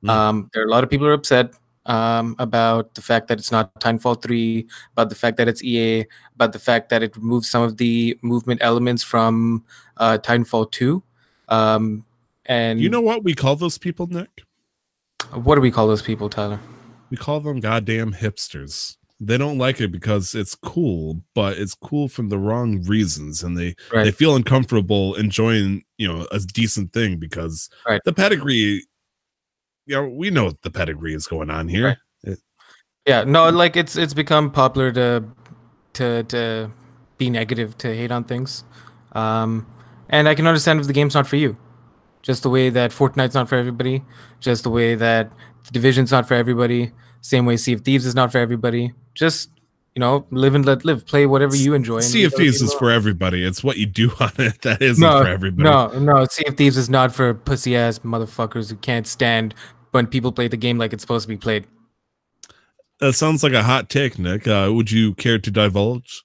Hmm. There are a lot of people who are upset about the fact that it's not Titanfall 3, about the fact that it's EA, about the fact that it removes some of the movement elements from Titanfall 2. Um, You know and what we call those people, Nick? what do we call those people, Tyler? We call them goddamn hipsters. They don't like it because it's cool, but it's cool from the wrong reasons, and they Right, feel uncomfortable enjoying a decent thing because right, the pedigree. We know what the pedigree is going on right. here. Yeah, no, like it's become popular to be negative, to hate on things. Um, and I can understand if the game's not for you. Just the way that Fortnite's not for everybody, just the way that the Division's not for everybody, same way Sea of Thieves is not for everybody. Just, live and let live. Play whatever you enjoy and Sea leave of other Thieves people is alone. for everybody. It's what you do on it that isn't No, for everybody. no. Sea of Thieves is not for pussy ass motherfuckers who can't stand when people play the game like it's supposed to be played. That sounds like a hot take, Nick. Would you care to divulge?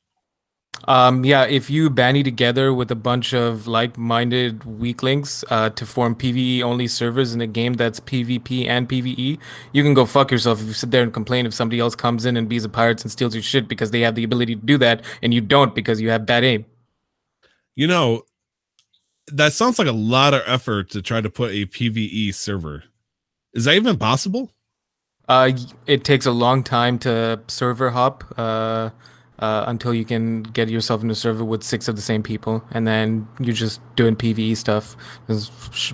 Yeah, if you bandy together with a bunch of like-minded weaklings to form PvE only servers in a game that's PvP and PvE, you can go fuck yourself if you sit there and complain if somebody else comes in and bees the pirates and steals your shit because they have the ability to do that and you don't because you have bad aim. You know, that sounds like a lot of effort to try to put a PvE server. Is that even possible? It takes a long time to server hop until you can get yourself in a server with 6 of the same people, and then you're just doing PVE stuff, just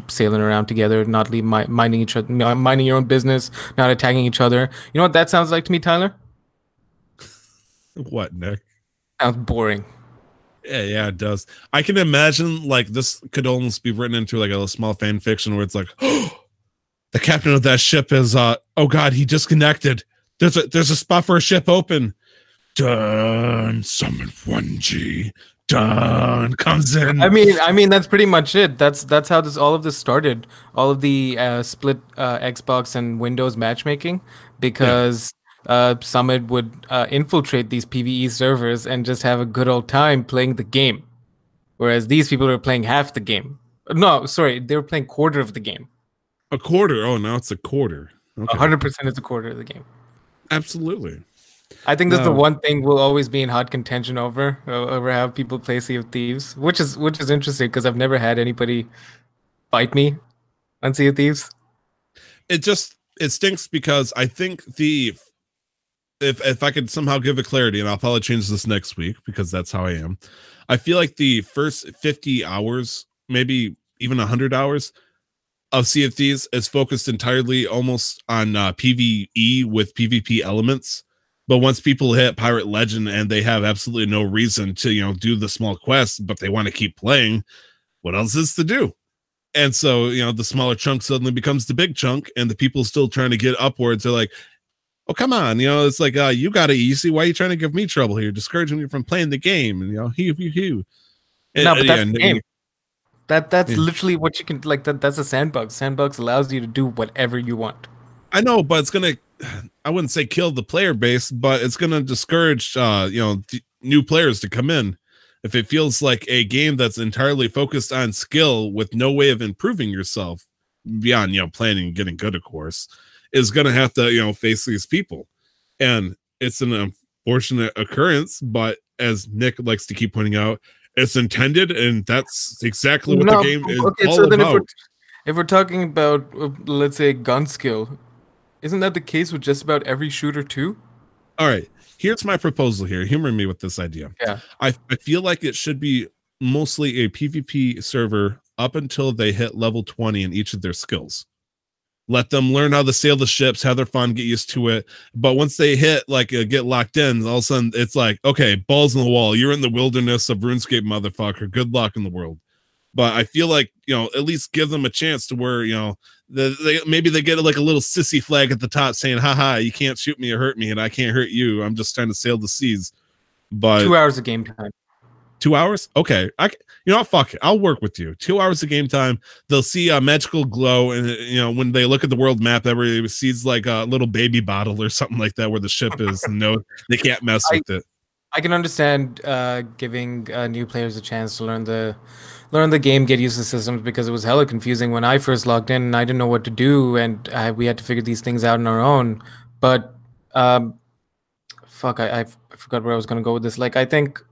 sailing around together, not minding each other, minding your own business, not attacking each other. You know what that sounds like to me, Tyler? What, Nick? Sounds boring. Yeah, it does. I can imagine like this could almost be written into like a small fan fiction where it's like, oh, the captain of that ship is oh god, he disconnected. There's a spot for a ship open. Done. Summon 1G. Done. Comes in. I mean that's pretty much it. That's how all of this started. All of the split Xbox and Windows matchmaking, because Summit would infiltrate these PvE servers and just have a good old time playing the game, whereas these people are playing half the game. No, sorry, they were playing quarter of the game. A quarter. Oh, now it's a quarter. Okay. 100% is a quarter of the game. Absolutely. I think that's the one thing we'll always be in hot contention over how people play Sea of Thieves, which is interesting because I've never had anybody fight me on Sea of Thieves. It stinks because I think if I could somehow give it clarity, and I'll probably change this next week because that's how I am. I feel like the first 50 hours, maybe even 100 hours of Sea of Thieves is focused entirely almost on PvE with PvP elements. But once people hit Pirate Legend and they have absolutely no reason to, do the small quests, but they want to keep playing, what else is to do? And so, the smaller chunk suddenly becomes the big chunk, and the people still trying to get upwards are like, oh, come on. It's like, you got it easy. Why are you trying to give me trouble here? Discouraging me from playing the game. And, No, but that's the game. That's literally what you can, like, that's a sandbox. Sandbox allows you to do whatever you want. I know, but it's going to, I wouldn't say kill the player base, but it's going to discourage, new players to come in. If it feels like a game that's entirely focused on skill with no way of improving yourself beyond, playing and getting good, of course, is going to have to, face these people. And it's an unfortunate occurrence, but as Nick likes to keep pointing out, it's intended, and that's exactly what the game is all about. If we're talking about, let's say, gun skill, isn't that the case with just about every shooter too? All right, here's my proposal here. Humor me with this idea. Yeah. I feel like it should be mostly a PvP server up until they hit level 20 in each of their skills. Let them learn how to sail the ships, have their fun, get used to it. But once they hit, get locked in, all of a sudden it's like, okay, balls in the wall. You're in the wilderness of RuneScape, motherfucker. Good luck in the world. But I feel like, at least give them a chance to where, maybe they get like a little sissy flag at the top saying, haha, you can't shoot me or hurt me, and I can't hurt you. I'm just trying to sail the seas. But 2 hours of game time. 2 hours? Okay. Fuck it. I'll work with you. 2 hours of game time. They'll see a magical glow. And, when they look at the world map, everybody sees like a little baby bottle or something like that where the ship is. And no, they can't mess with it. I can understand giving new players a chance to learn the game, get used to the systems, because it was hella confusing when I first logged in and I didn't know what to do. And we had to figure these things out on our own. But fuck, I forgot where I was going to go with this. Like, I think...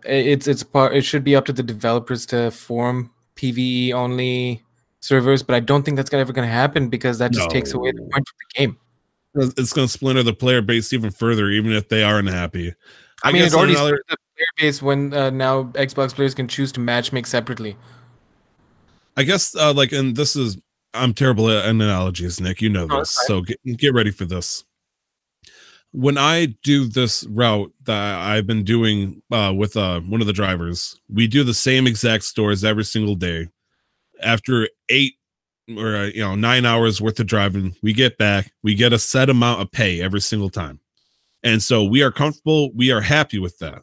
it should be up to the developers to form PvE only servers, but I don't think that's ever going to happen because that just takes away the point of the game. It's going to splinter the player base even further, even if they are unhappy. I mean, it already splintered the player base when now Xbox players can choose to matchmake separately. I guess and this is, I'm terrible at analogies, Nick. You know this, so get ready for this. When I do this route that I've been doing with one of the drivers, we do the same exact stores every single day. After 8 or 9 hours worth of driving, we get back, we get a set amount of pay every single time. And so we are comfortable, we are happy with that.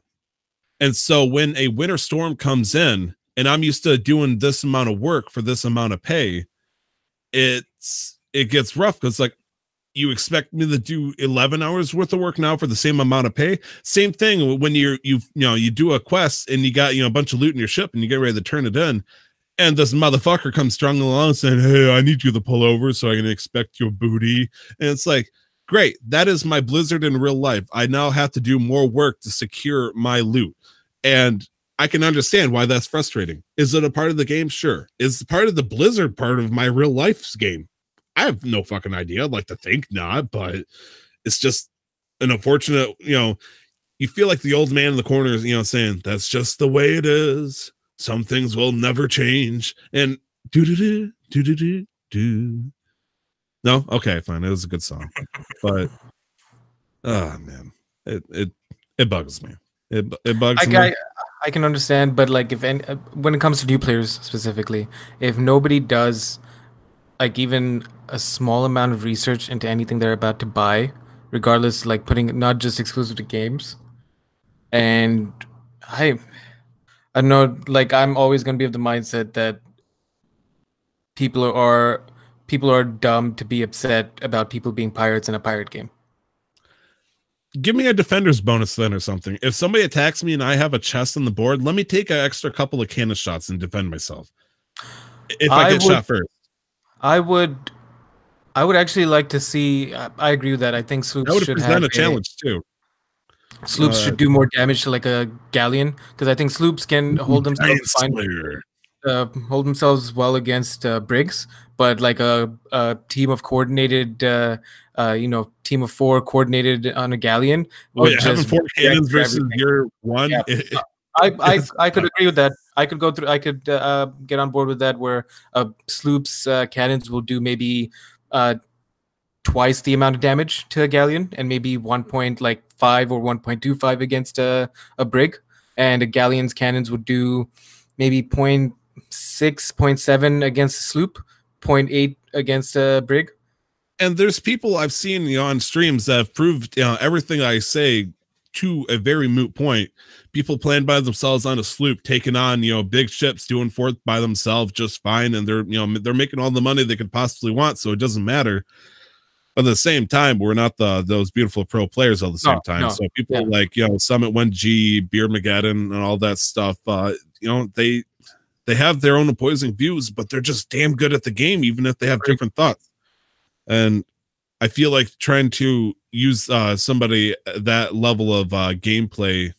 And so when a winter storm comes in and I'm used to doing this amount of work for this amount of pay, it gets rough because like, you expect me to do 11 hours worth of work now for the same amount of pay? Same thing when you do a quest and you got a bunch of loot in your ship and you get ready to turn it in, and this motherfucker comes strung along saying, hey, I need you to pull over so I can expect your booty. And it's like, great, that is my Blizzard in real life. I now have to do more work to secure my loot. And I can understand why that's frustrating. Is it a part of the game? Sure. Is it part of the Blizzard part of my real life's game? I have no fucking idea. I'd like to think not, but it's just an unfortunate, you feel like the old man in the corner, saying that's just the way it is. Some things will never change. And do. No? Okay, fine. It was a good song. But oh man, it bugs me. It bugs I, me. I can understand, but like if any, when it comes to new players specifically, if nobody does like even a small amount of research into anything they're about to buy, regardless, like putting it not just exclusive to games, and I I don't know, like I'm always gonna be of the mindset that people are people are dumb to be upset about people being pirates in a pirate game. Give me a defender's bonus then or something. If somebody attacks me and I have a chest on the board, let me take an extra couple of cannon shots and defend myself. If I I get would shot first, I would I would actually like to see. I agree with that. I think that sloops would should present have a a challenge too. sloops should do more damage to like a galleon because I think sloops can Giant Slayer. hold themselves well against brigs, but like a team of coordinated, team of four coordinated on a galleon Oh would yeah, having just four wreck cannons versus everything. your one. Yeah. I could agree with that. I could go through. I could get on board with that. Where sloops cannons will do maybe twice the amount of damage to a galleon, and maybe 1.5 or 1.25 against a brig, and a galleon's cannons would do maybe 0.6, 0.7 against a sloop, 0.8 against a brig. And there's people I've seen on streams that have proved everything I say to a very moot point. People playing by themselves on a sloop, taking on big ships, doing fourth by themselves just fine, and they're making all the money they could possibly want, so it doesn't matter. But at the same time, we're not those beautiful pro players all the same time. No. So people like Summit 1G, Beer Mageddon, and all that stuff, they have their own opposing views, but they're just damn good at the game, even if they have different thoughts. And I feel like trying to use somebody that level of gameplay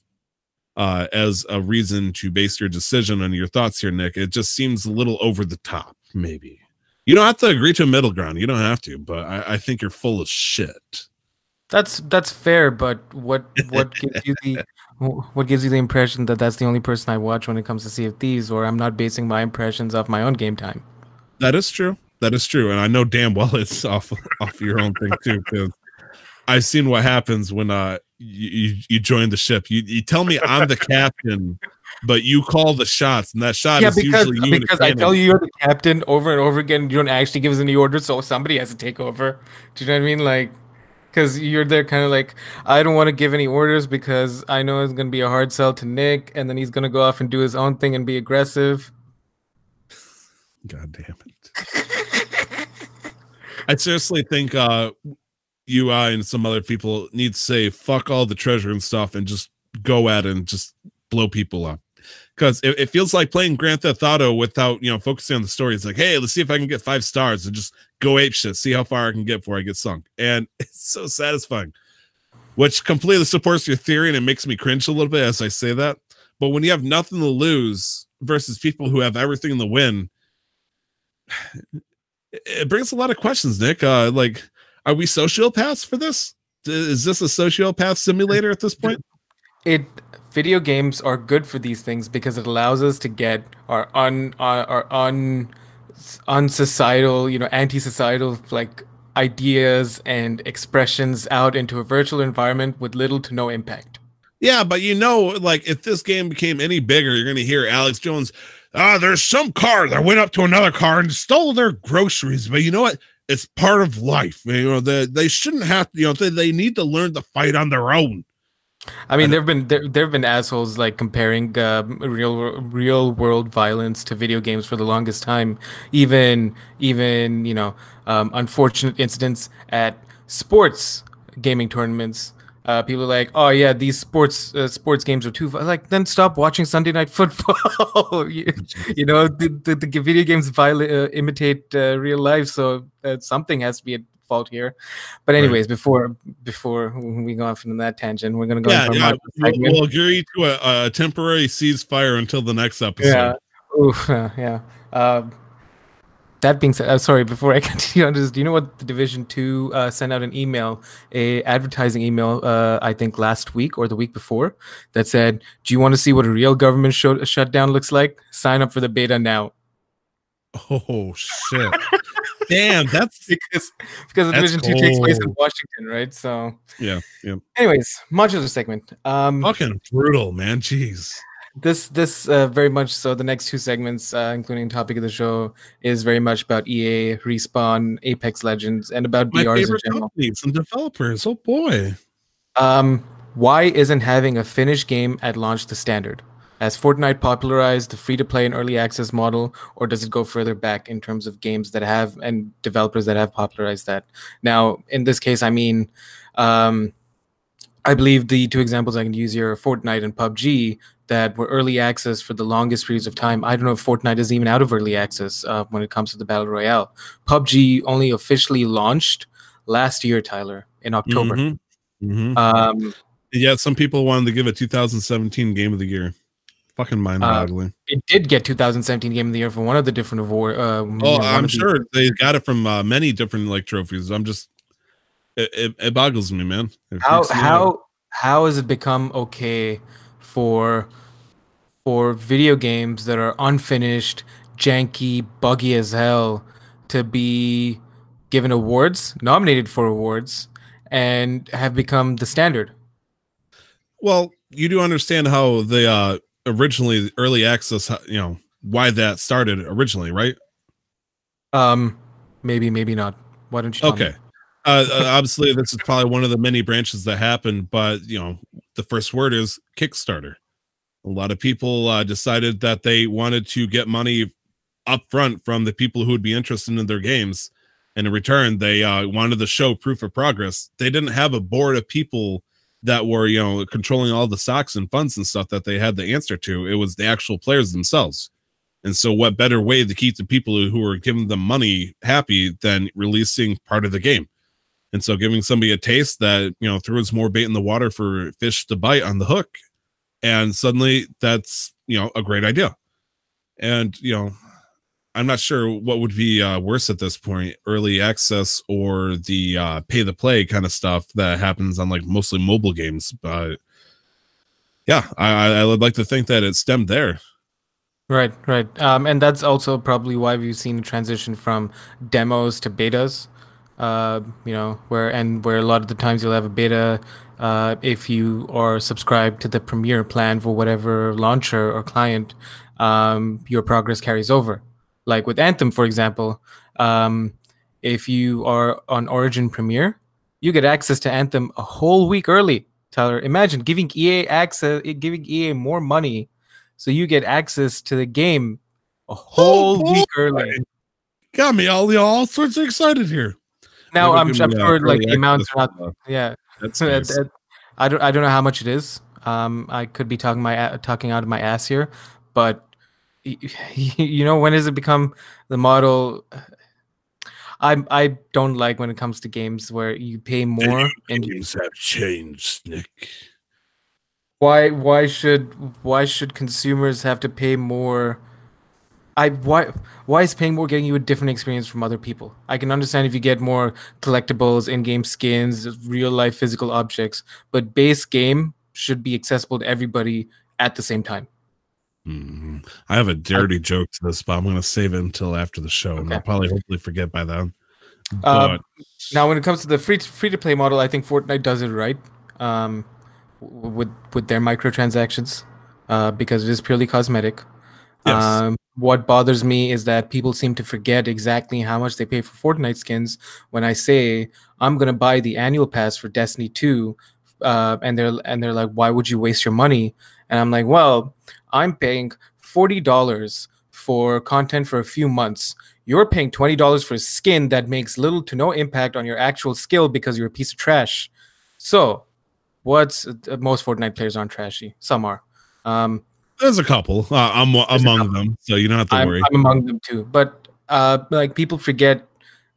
as a reason to base your decision on your thoughts here, Nick, it just seems a little over the top, maybe. You don't have to agree to a middle ground. You don't have to, but I think you're full of shit. That's fair, but what gives you the impression that that's the only person I watch when it comes to Sea of Thieves, or I'm not basing my impressions off my own game time? That is true. That is true, and I know damn well it's off your own thing too, because I've seen what happens when you join the ship. You tell me I'm the captain, but you call the shots, and that shot is usually you. Because I tell you you're the captain over and over again. You don't actually give us any orders, so somebody has to take over. Do you know what I mean? Like, because you're there kind of like, I don't want to give any orders because I know it's going to be a hard sell to Nick, and then he's going to go off and do his own thing and be aggressive. God damn it. I seriously think you and some other people need to say fuck all the treasure and stuff and just go at it and just blow people up. Because it feels like playing Grand Theft Auto without focusing on the story. It's like, hey, let's see if I can get 5 stars and just go ape shit, see how far I can get before I get sunk. And it's so satisfying, which completely supports your theory, and it makes me cringe a little bit as I say that. But when you have nothing to lose versus people who have everything to win, it brings a lot of questions, Nick. Like, are we sociopaths for this? Is this a sociopath simulator at this point? Video games are good for these things because it allows us to get our unsocietal, anti-societal like ideas and expressions out into a virtual environment with little to no impact. Yeah, but like if this game became any bigger, you're gonna hear Alex Jones. There's some car that went up to another car and stole their groceries. But you know what? It's part of life. They shouldn't have to. They need to learn to fight on their own. I mean, there've been assholes like comparing real world violence to video games for the longest time. Even unfortunate incidents at sports gaming tournaments. People are like, oh yeah, these sports games are too like. Then stop watching Sunday Night Football. The video games imitate real life, so something has to be at fault here. But anyways, right. before we go off into that tangent, we're gonna go. We'll agree to a temporary ceasefire until the next episode. Yeah. Oof, yeah. That being said, sorry, before I continue on this, do you know what the Division 2 sent out an email, a advertising email, I think last week or the week before, that said, do you want to see what a real government shutdown looks like? Sign up for the beta now. Oh shit! Damn, because because that's Division 2 takes place in cold. Washington, right? So, Yeah, yeah. anyways, much of the segment. Fucking brutal, man. Jeez. This very much so. The next two segments, including topic of the show, is very much about EA, Respawn, Apex Legends, and about My BRs in favorite general. companies and developers. Oh boy. Why isn't having a finished game at launch the standard? Has Fortnite popularized the free-to-play and early access model, or does it go further back in terms of games that have and developers that have popularized that? Now, in this case, I mean, um, I believe the two examples I can use here are Fortnite and PUBG that were early access for the longest periods of time. I don't know if Fortnite is even out of early access when it comes to the Battle Royale. PUBG only officially launched last year, Tyler, in October. Mm-hmm. Mm-hmm. Um, Yeah, some people wanted to give it 2017 Game of the Year. Fucking mind-boggling. it did get 2017 Game of the Year for one of the different award. Oh, One I'm of the sure they got it from many different like trophies. I'm just it boggles me, man. It how freaks me out. how how has it become okay for video games that are unfinished, janky, buggy as hell to be given awards, nominated for awards, and have become the standard? Well, you do understand how the originally early access, why that started originally, right? Um, maybe not. Why don't you tell me? Okay. Obviously, this is probably one of the many branches that happened, but the first word is Kickstarter. A lot of people decided that they wanted to get money up front from the people who would be interested in their games, and in return, they wanted to show proof of progress. They didn't have a board of people that were controlling all the stocks and funds and stuff that they had the answer to. It was the actual players themselves. And so, what better way to keep the people who are giving them money happy than releasing part of the game? And so, giving somebody a taste that throws more bait in the water for fish to bite on the hook, and suddenly that's a great idea. And I'm not sure what would be worse at this point, early access or the pay the play kind of stuff that happens on like mostly mobile games. But yeah, I would like to think that it stemmed there. Right, right. And that's also probably why we've seen a transition from demos to betas. Where a lot of the times you'll have a beta if you are subscribed to the Premier plan for whatever launcher or client, your progress carries over. Like with Anthem, for example, if you are on Origin Premier, you get access to Anthem a whole week early. Tyler, imagine giving EA more money so you get access to the game a whole week early. Got me all sorts of excited here. Now Maybe I'm give me, sure like early the amounts access, are not. Yeah, that's nice. I don't know how much it is. I could be talking out of my ass here, but when does it become the model? I don't like when it comes to games where you pay more and Games have changed, Nick. why should consumers have to pay more? Why is paying more getting you a different experience from other people? I can understand if you get more collectibles, in-game skins, real life physical objects, but base game should be accessible to everybody at the same time. I have a dirty joke to this, but I'm going to save it until after the show, and Okay. I'll probably hopefully forget by then. Um, But Now, when it comes to the free to play model, I think Fortnite does it right with their microtransactions because it is purely cosmetic. yes, What bothers me is that people seem to forget exactly how much they pay for Fortnite skins when I say I'm gonna buy the annual pass for Destiny 2, and they're like, why would you waste your money? And I'm like, well, I'm paying $40 for content for a few months. You're paying $20 for a skin that makes little to no impact on your actual skill because you're a piece of trash. So, what's most Fortnite players aren't trashy. Some are. there's a couple. I'm among them, so you don't have to worry. I'm among them too. But like people forget,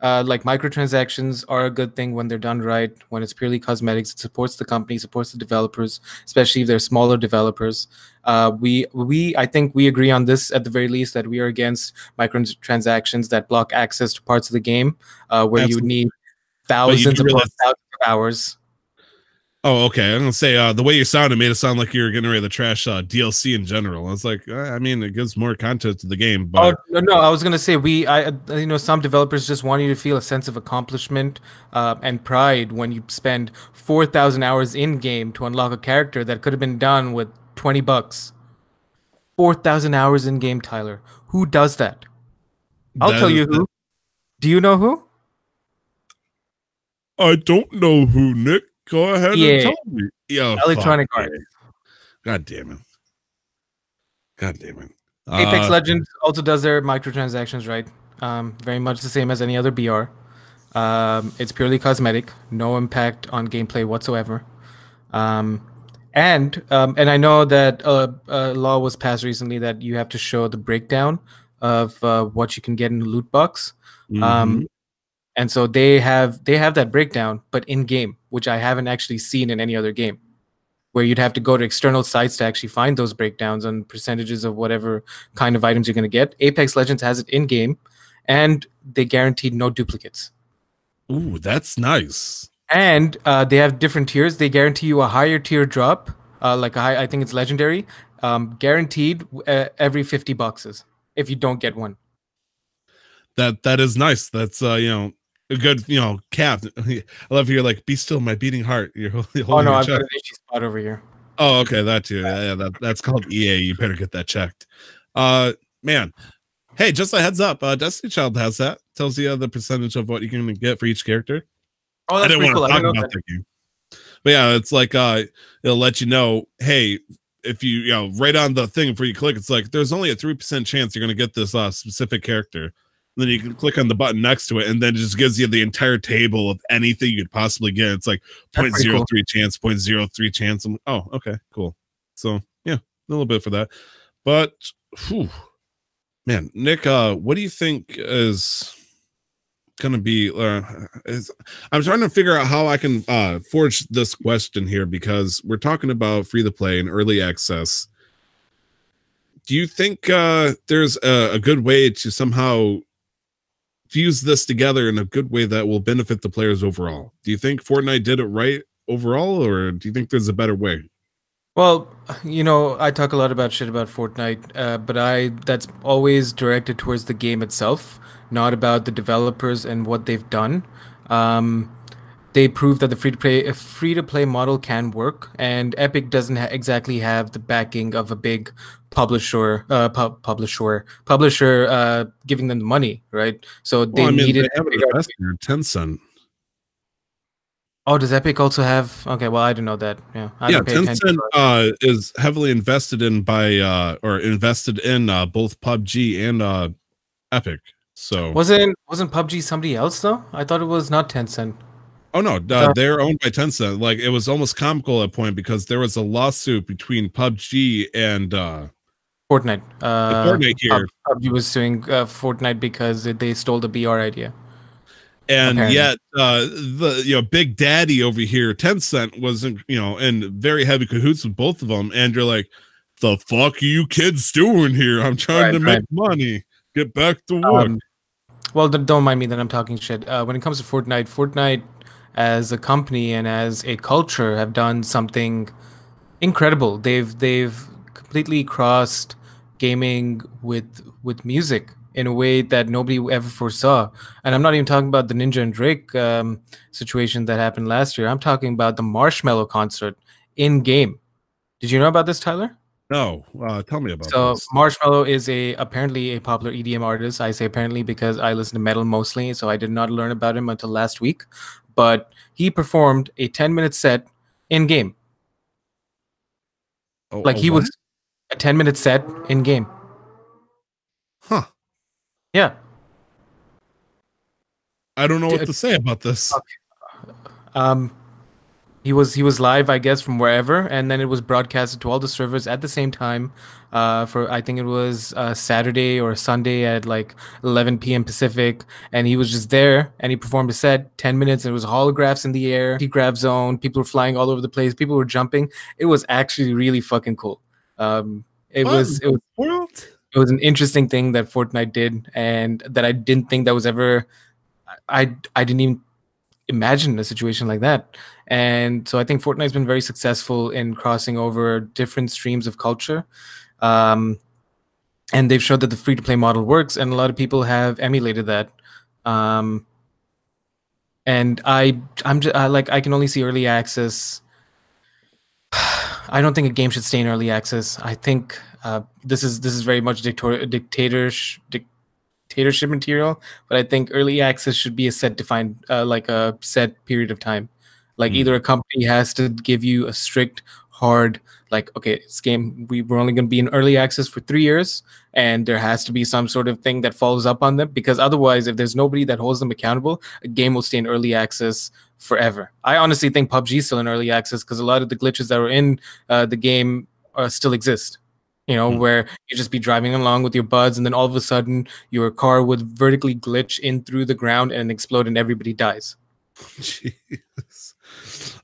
like microtransactions are a good thing when they're done right. When it's purely cosmetics, it supports the company, supports the developers, especially if they're smaller developers. I think we agree on this at the very least that we are against microtransactions that block access to parts of the game where you would Absolutely. need But you thousands do upon realize thousands of hours. Oh, okay. I'm gonna say the way you sounded made it sound like you were getting ready to trash DLC in general. I was like, I mean, it gives more content to the game, Oh but no, I was gonna say some developers just want you to feel a sense of accomplishment and pride when you spend 4,000 hours in game to unlock a character that could have been done with $20. 4,000 hours in game, Tyler. Who does that? I'll that tell is you who. Do you know who? I don't know who, Nick. Go ahead and EA, tell me. Yeah, fuck. Electronic Arts. God damn it. God damn it. Apex Legends also does their microtransactions right. Very much the same as any other BR. It's purely cosmetic, no impact on gameplay whatsoever. And I know that a law was passed recently that you have to show the breakdown of what you can get in the loot box. mhm. And so they have that breakdown, but in game, which I haven't actually seen in any other game, where you'd have to go to external sites to actually find those breakdowns and percentages of whatever kind of items you're going to get. Apex Legends has it in game, and they guaranteed no duplicates. Ooh, that's nice. And they have different tiers. They guarantee you a higher tier drop, I think it's legendary, guaranteed every 50 boxes if you don't get one. That is nice. That's a good cap. I love you're like, be still my beating heart. You're holding Oh no, your I've chest. got an itchy spot over here. Oh, okay, that too. Yeah, that's called EA. You better get that checked. Man. Hey, just a heads up, Destiny Child has that. Tells you the percentage of what you can get for each character. Oh, that's pretty cool. I talk didn't know about that. that game. But yeah, it's like it'll let you know, hey, if you right on the thing before you click, it's like there's only a 3% chance you're gonna get this specific character. And then you can click on the button next to it, and then it just gives you the entire table of anything you could possibly get. It's like 0.03 cool. chance, 0.03 chance. Oh, okay, cool. So yeah, a little bit for that. But whew, man, Nick, what do you think is gonna be I'm trying to figure out how I can forge this question here, because we're talking about free to play and early access. Do you think there's a good way to somehow fuse this together in a good way that will benefit the players overall? Do you think Fortnite did it right overall, or do you think there's a better way? Well, I talk a lot about shit about Fortnite, but that's always directed towards the game itself, not about the developers and what they've done. They proved that the free to play model can work, and Epic doesn't exactly have the backing of a big publisher giving them the money, right? So they needed they have an investor, Tencent. Oh, does Epic also have? Okay, well, I didn't know that. Yeah, Tencent is heavily invested in invested in both PUBG and Epic. So wasn't PUBG somebody else though? I thought it was not Tencent. Oh no, they're owned by Tencent. Like, it was almost comical at a point because there was a lawsuit between PUBG and Fortnite. Fortnite here. PUBG was suing Fortnite because they stole the BR idea. And apparently. Yet the Big Daddy over here, Tencent, wasn't in very heavy cahoots with both of them. And you're like, the fuck are you kids doing here? I'm trying to make money. Get back to work. Well, don't mind me that I'm talking shit. When it comes to Fortnite as a company and as a culture have done something incredible. They've completely crossed gaming with music in a way that nobody ever foresaw. And I'm not even talking about the Ninja and Drake situation that happened last year. I'm talking about the Marshmello concert in game. Did you know about this, Tyler? No, tell me about this. So Marshmello is apparently a popular EDM artist. I say apparently because I listen to metal mostly, so I did not learn about him until last week. But he performed a 10-minute set in game. Was a 10-minute set in game. Huh. Yeah. I don't know what to say about this. Okay. He was live, I guess, from wherever, and then it was broadcasted to all the servers at the same time. For I think it was Saturday or Sunday at like 11 p.m. Pacific, and he was just there and he performed a set, 10 minutes, and it was holographs in the air, grab zone, people were flying all over the place, people were jumping. It was actually really fucking cool. It was an interesting thing that Fortnite did, and that I didn't think that was ever. I didn't even imagine a situation like that. And so I think Fortnite's been very successful in crossing over different streams of culture. Um, and they've showed that the free to play model works, and a lot of people have emulated that. Um, and I can only see early access. I don't think a game should stay in early access. I think this is very much dictatorship material, but I think early access should be a set defined, like a set period of time. Like either a company has to give you a strict, hard, like, okay, this game, we're only going to be in early access for 3 years, and there has to be some sort of thing that follows up on them, because otherwise, if there's nobody that holds them accountable, a game will stay in early access forever. I honestly think PUBG is still in early access because a lot of the glitches that were in the game still exist. You know, where you just be driving along with your buds, and then all of a sudden your car would vertically glitch in through the ground and explode, and everybody dies. Jeez.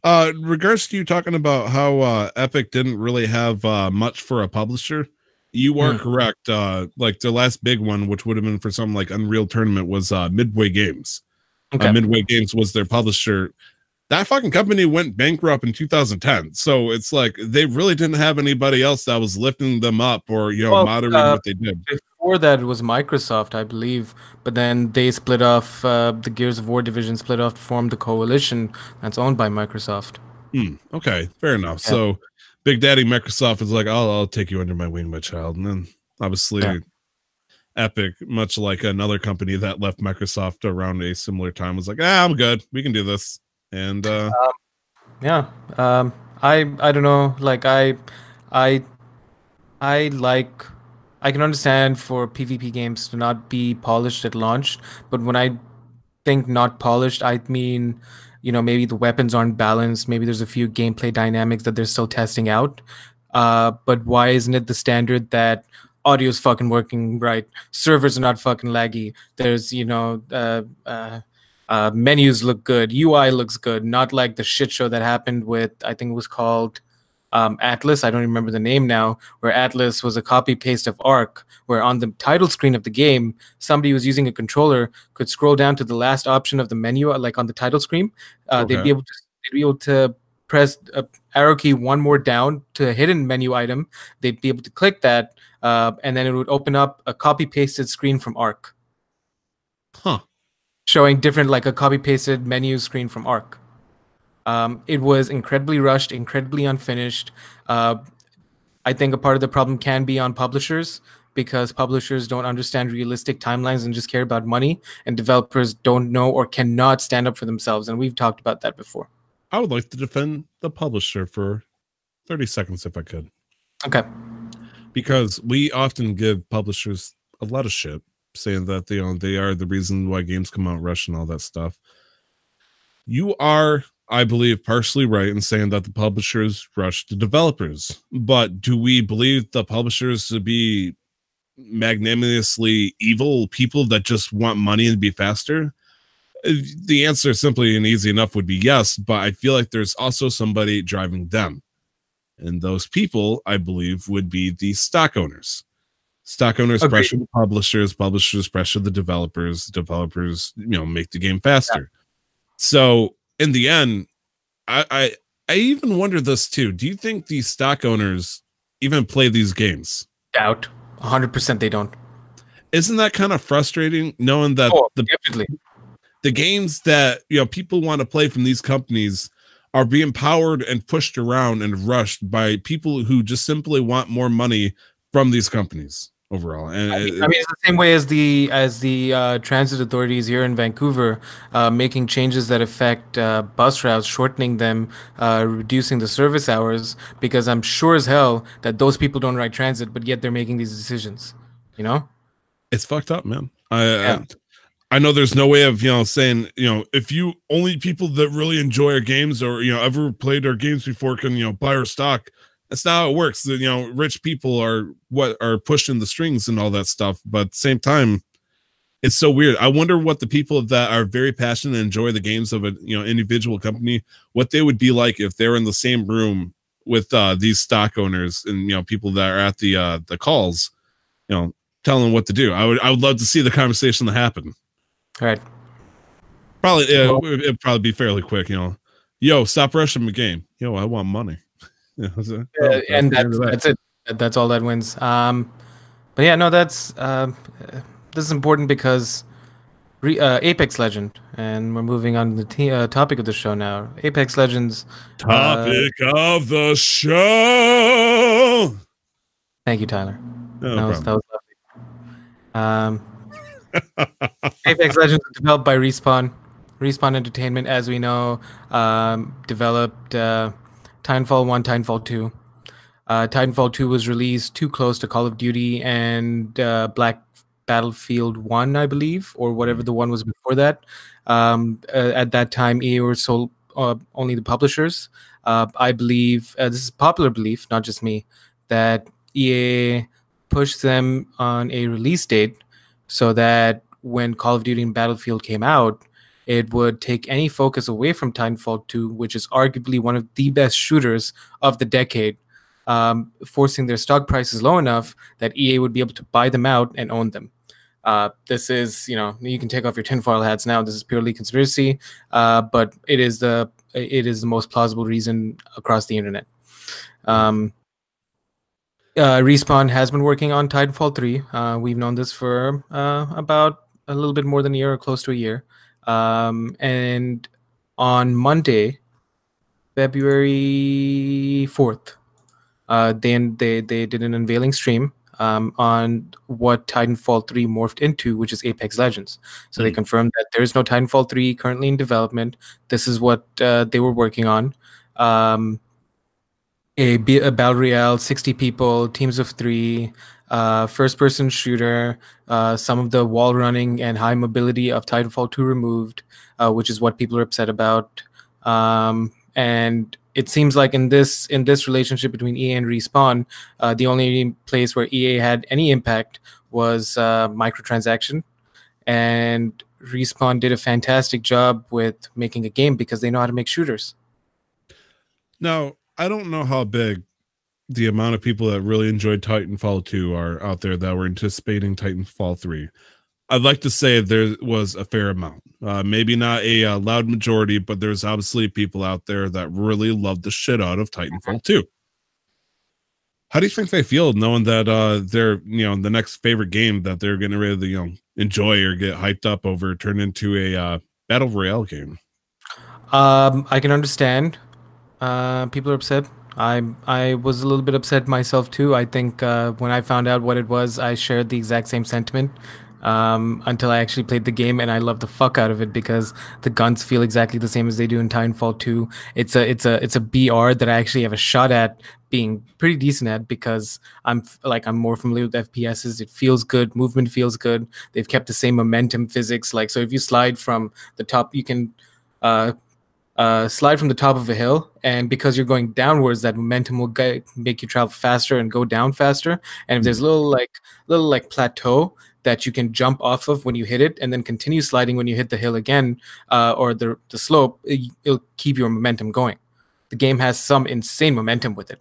Regards to you talking about how Epic didn't really have much for a publisher, you are correct. Like their last big one, which would have been for something like Unreal Tournament, was Midway Games. Okay. Midway Games was their publisher. That fucking company went bankrupt in 2010. So it's like they really didn't have anybody else that was lifting them up or, you know, moderating what they did. Before that, it was Microsoft, I believe. But then they split off, the Gears of War division split off to form the Coalition that's owned by Microsoft. Okay, fair enough. Yeah. So Big Daddy Microsoft is like, I'll take you under my wing, my child. And then obviously Epic, much like another company that left Microsoft around a similar time, was like, I'm good. We can do this. And I don't know, like I can understand for PvP games to not be polished at launch, but when I think not polished, I mean, you know, maybe the weapons aren't balanced, maybe there's a few gameplay dynamics that they're still testing out. But why isn't it the standard that audio's fucking working right, servers are not fucking laggy, there's, you know, menus look good, UI looks good, not like the shit show that happened with, I think it was called Atlas. I don't remember the name now, where Atlas was a copy paste of Ark, where on the title screen of the game, somebody who was using a controller could scroll down to the last option of the menu, like on the title screen. They'd be able to press arrow key one more down to a hidden menu item. They'd be able to click that, and then it would open up a copy pasted screen from Ark. Showing different, like a copy pasted menu screen from Ark. It was incredibly rushed, incredibly unfinished. I think a part of the problem can be on publishers, because publishers don't understand realistic timelines and just care about money, and developers don't know or cannot stand up for themselves. And we've talked about that before. I would like to defend the publisher for 30 seconds if I could. Okay. Because we often give publishers a lot of shit, saying that they are the reason why games come out rushed and all that stuff. You are, I believe, partially right in saying that the publishers rush the developers, but do we believe the publishers to be magnanimously evil people that just want money and be faster? The answer, simply and easy enough, would be yes, but I feel like there's also somebody driving them, and those people, I believe, would be the stock owners. Stock owners pressure the publishers pressure the developers, you know, make the game faster. So in the end, I even wonder this too. Do you think these stock owners even play these games? Doubt. 100% they don't. Isn't that kind of frustrating, knowing that the games that, you know, people want to play from these companies are being powered and pushed around and rushed by people who just simply want more money from these companies overall? And I mean, it's the same way as the transit authorities here in Vancouver making changes that affect bus routes, shortening them, reducing the service hours, because I'm sure as hell that those people don't ride transit, but yet they're making these decisions. You know, it's fucked up, man. I know there's no way of, you know, saying, you know, if you only people that really enjoy our games or, you know, ever played our games before can, you know, buy our stock. That's not how it works. You know, rich people are what are pushing the strings and all that stuff. But at the same time, it's so weird. I wonder what the people that are very passionate and enjoy the games of a, you know, individual company, what they would be like if they're in the same room with these stock owners and, you know, people that are at the calls, you know, telling them what to do. I would love to see the conversation that happened. Right. Probably it'd probably be fairly quick. Yo, stop rushing the game. Yo, I want money. And that's it. That's all that wins. But yeah, no, this is important because Apex Legend, and we're moving on to the topic of the show now. Apex Legends. Topic of the show. Thank you, Tyler. No that was lovely. Apex Legends was developed by Respawn. Respawn Entertainment, as we know, developed Titanfall 1, Titanfall 2. Titanfall 2 was released too close to Call of Duty and Black Battlefield 1, I believe, or whatever the one was before that. At that time, EA were sold only the publishers. I believe, this is popular belief, not just me, that EA pushed them on a release date so that when Call of Duty and Battlefield came out, it would take any focus away from Titanfall 2, which is arguably one of the best shooters of the decade, forcing their stock prices low enough that EA would be able to buy them out and own them. This is, you can take off your tinfoil hats now. This is purely conspiracy, but it is the most plausible reason across the internet. Respawn has been working on Titanfall 3. We've known this for about a little bit more than a year, or close to a year. And on Monday, February 4th, they did an unveiling stream on what Titanfall 3 morphed into, which is Apex Legends. So they confirmed that there is no Titanfall 3 currently in development. This is what they were working on. A Battle Royale, 60 people, teams of 3, first-person shooter, some of the wall running and high mobility of Titanfall 2 removed, which is what people are upset about. And it seems like in this relationship between EA and Respawn, the only place where EA had any impact was microtransaction, and Respawn did a fantastic job with making a game because they know how to make shooters. Now, I don't know how big the amount of people that really enjoyed Titanfall 2 are out there that were anticipating Titanfall 3. I'd like to say there was a fair amount. Maybe not a loud majority, but there's obviously people out there that really loved the shit out of Titanfall 2. How do you think they feel knowing that they're, the next favorite game that they're getting ready to, enjoy or get hyped up over turn into a Battle Royale game? I can understand. People are upset. I was a little bit upset myself too. I think when I found out what it was, I shared the exact same sentiment until I actually played the game, and I loved the fuck out of it because the guns feel exactly the same as they do in Titanfall 2. It's a BR that I actually have a shot at being pretty decent at because I'm more familiar with FPSs. It feels good. Movement feels good. They've kept the same momentum physics. So if you slide from the top, you can slide from the top of a hill, and because you're going downwards, that momentum will make you travel faster and go down faster. And if there's a little plateau that you can jump off of when you hit it, and then continue sliding when you hit the hill again, or the slope, it'll keep your momentum going. The game has some insane momentum with it.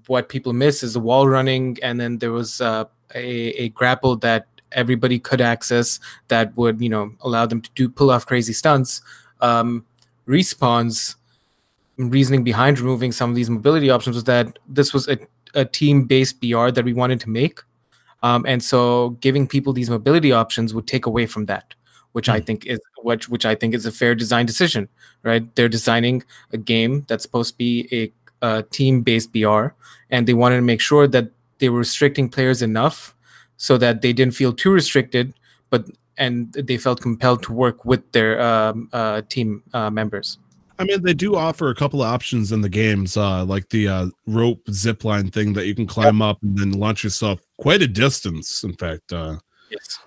What people miss is the wall running, and then there was a grapple that everybody could access that would allow them to pull off crazy stunts. Respawn's reasoning behind removing some of these mobility options was that this was a team-based BR that we wanted to make, and so giving people these mobility options would take away from that, which I think is a fair design decision, right? They're designing a game that's supposed to be a team-based BR, and they wanted to make sure that they were restricting players enough so that they didn't feel too restricted, and they felt compelled to work with their team members. I mean, they do offer a couple of options in the games, like the rope zipline thing that you can climb up and then launch yourself quite a distance, in fact. Yes.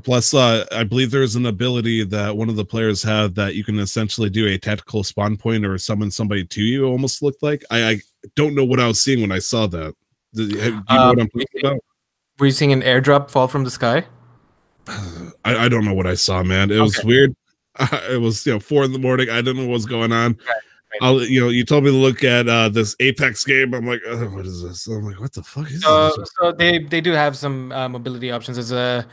Plus, I believe there's an ability that one of the players have that you can essentially do a tactical spawn point or summon somebody to you, almost looked like. I don't know what I was seeing when I saw that. Do you know what I'm talking about? Were you seeing an airdrop fall from the sky? I don't know what I saw, man. It was weird. It was 4 a.m. I didn't know what was going on. you told me to look at this Apex game. I'm like, oh, what is this? I'm like, what the fuck is So, this? so they do have some mobility options. As a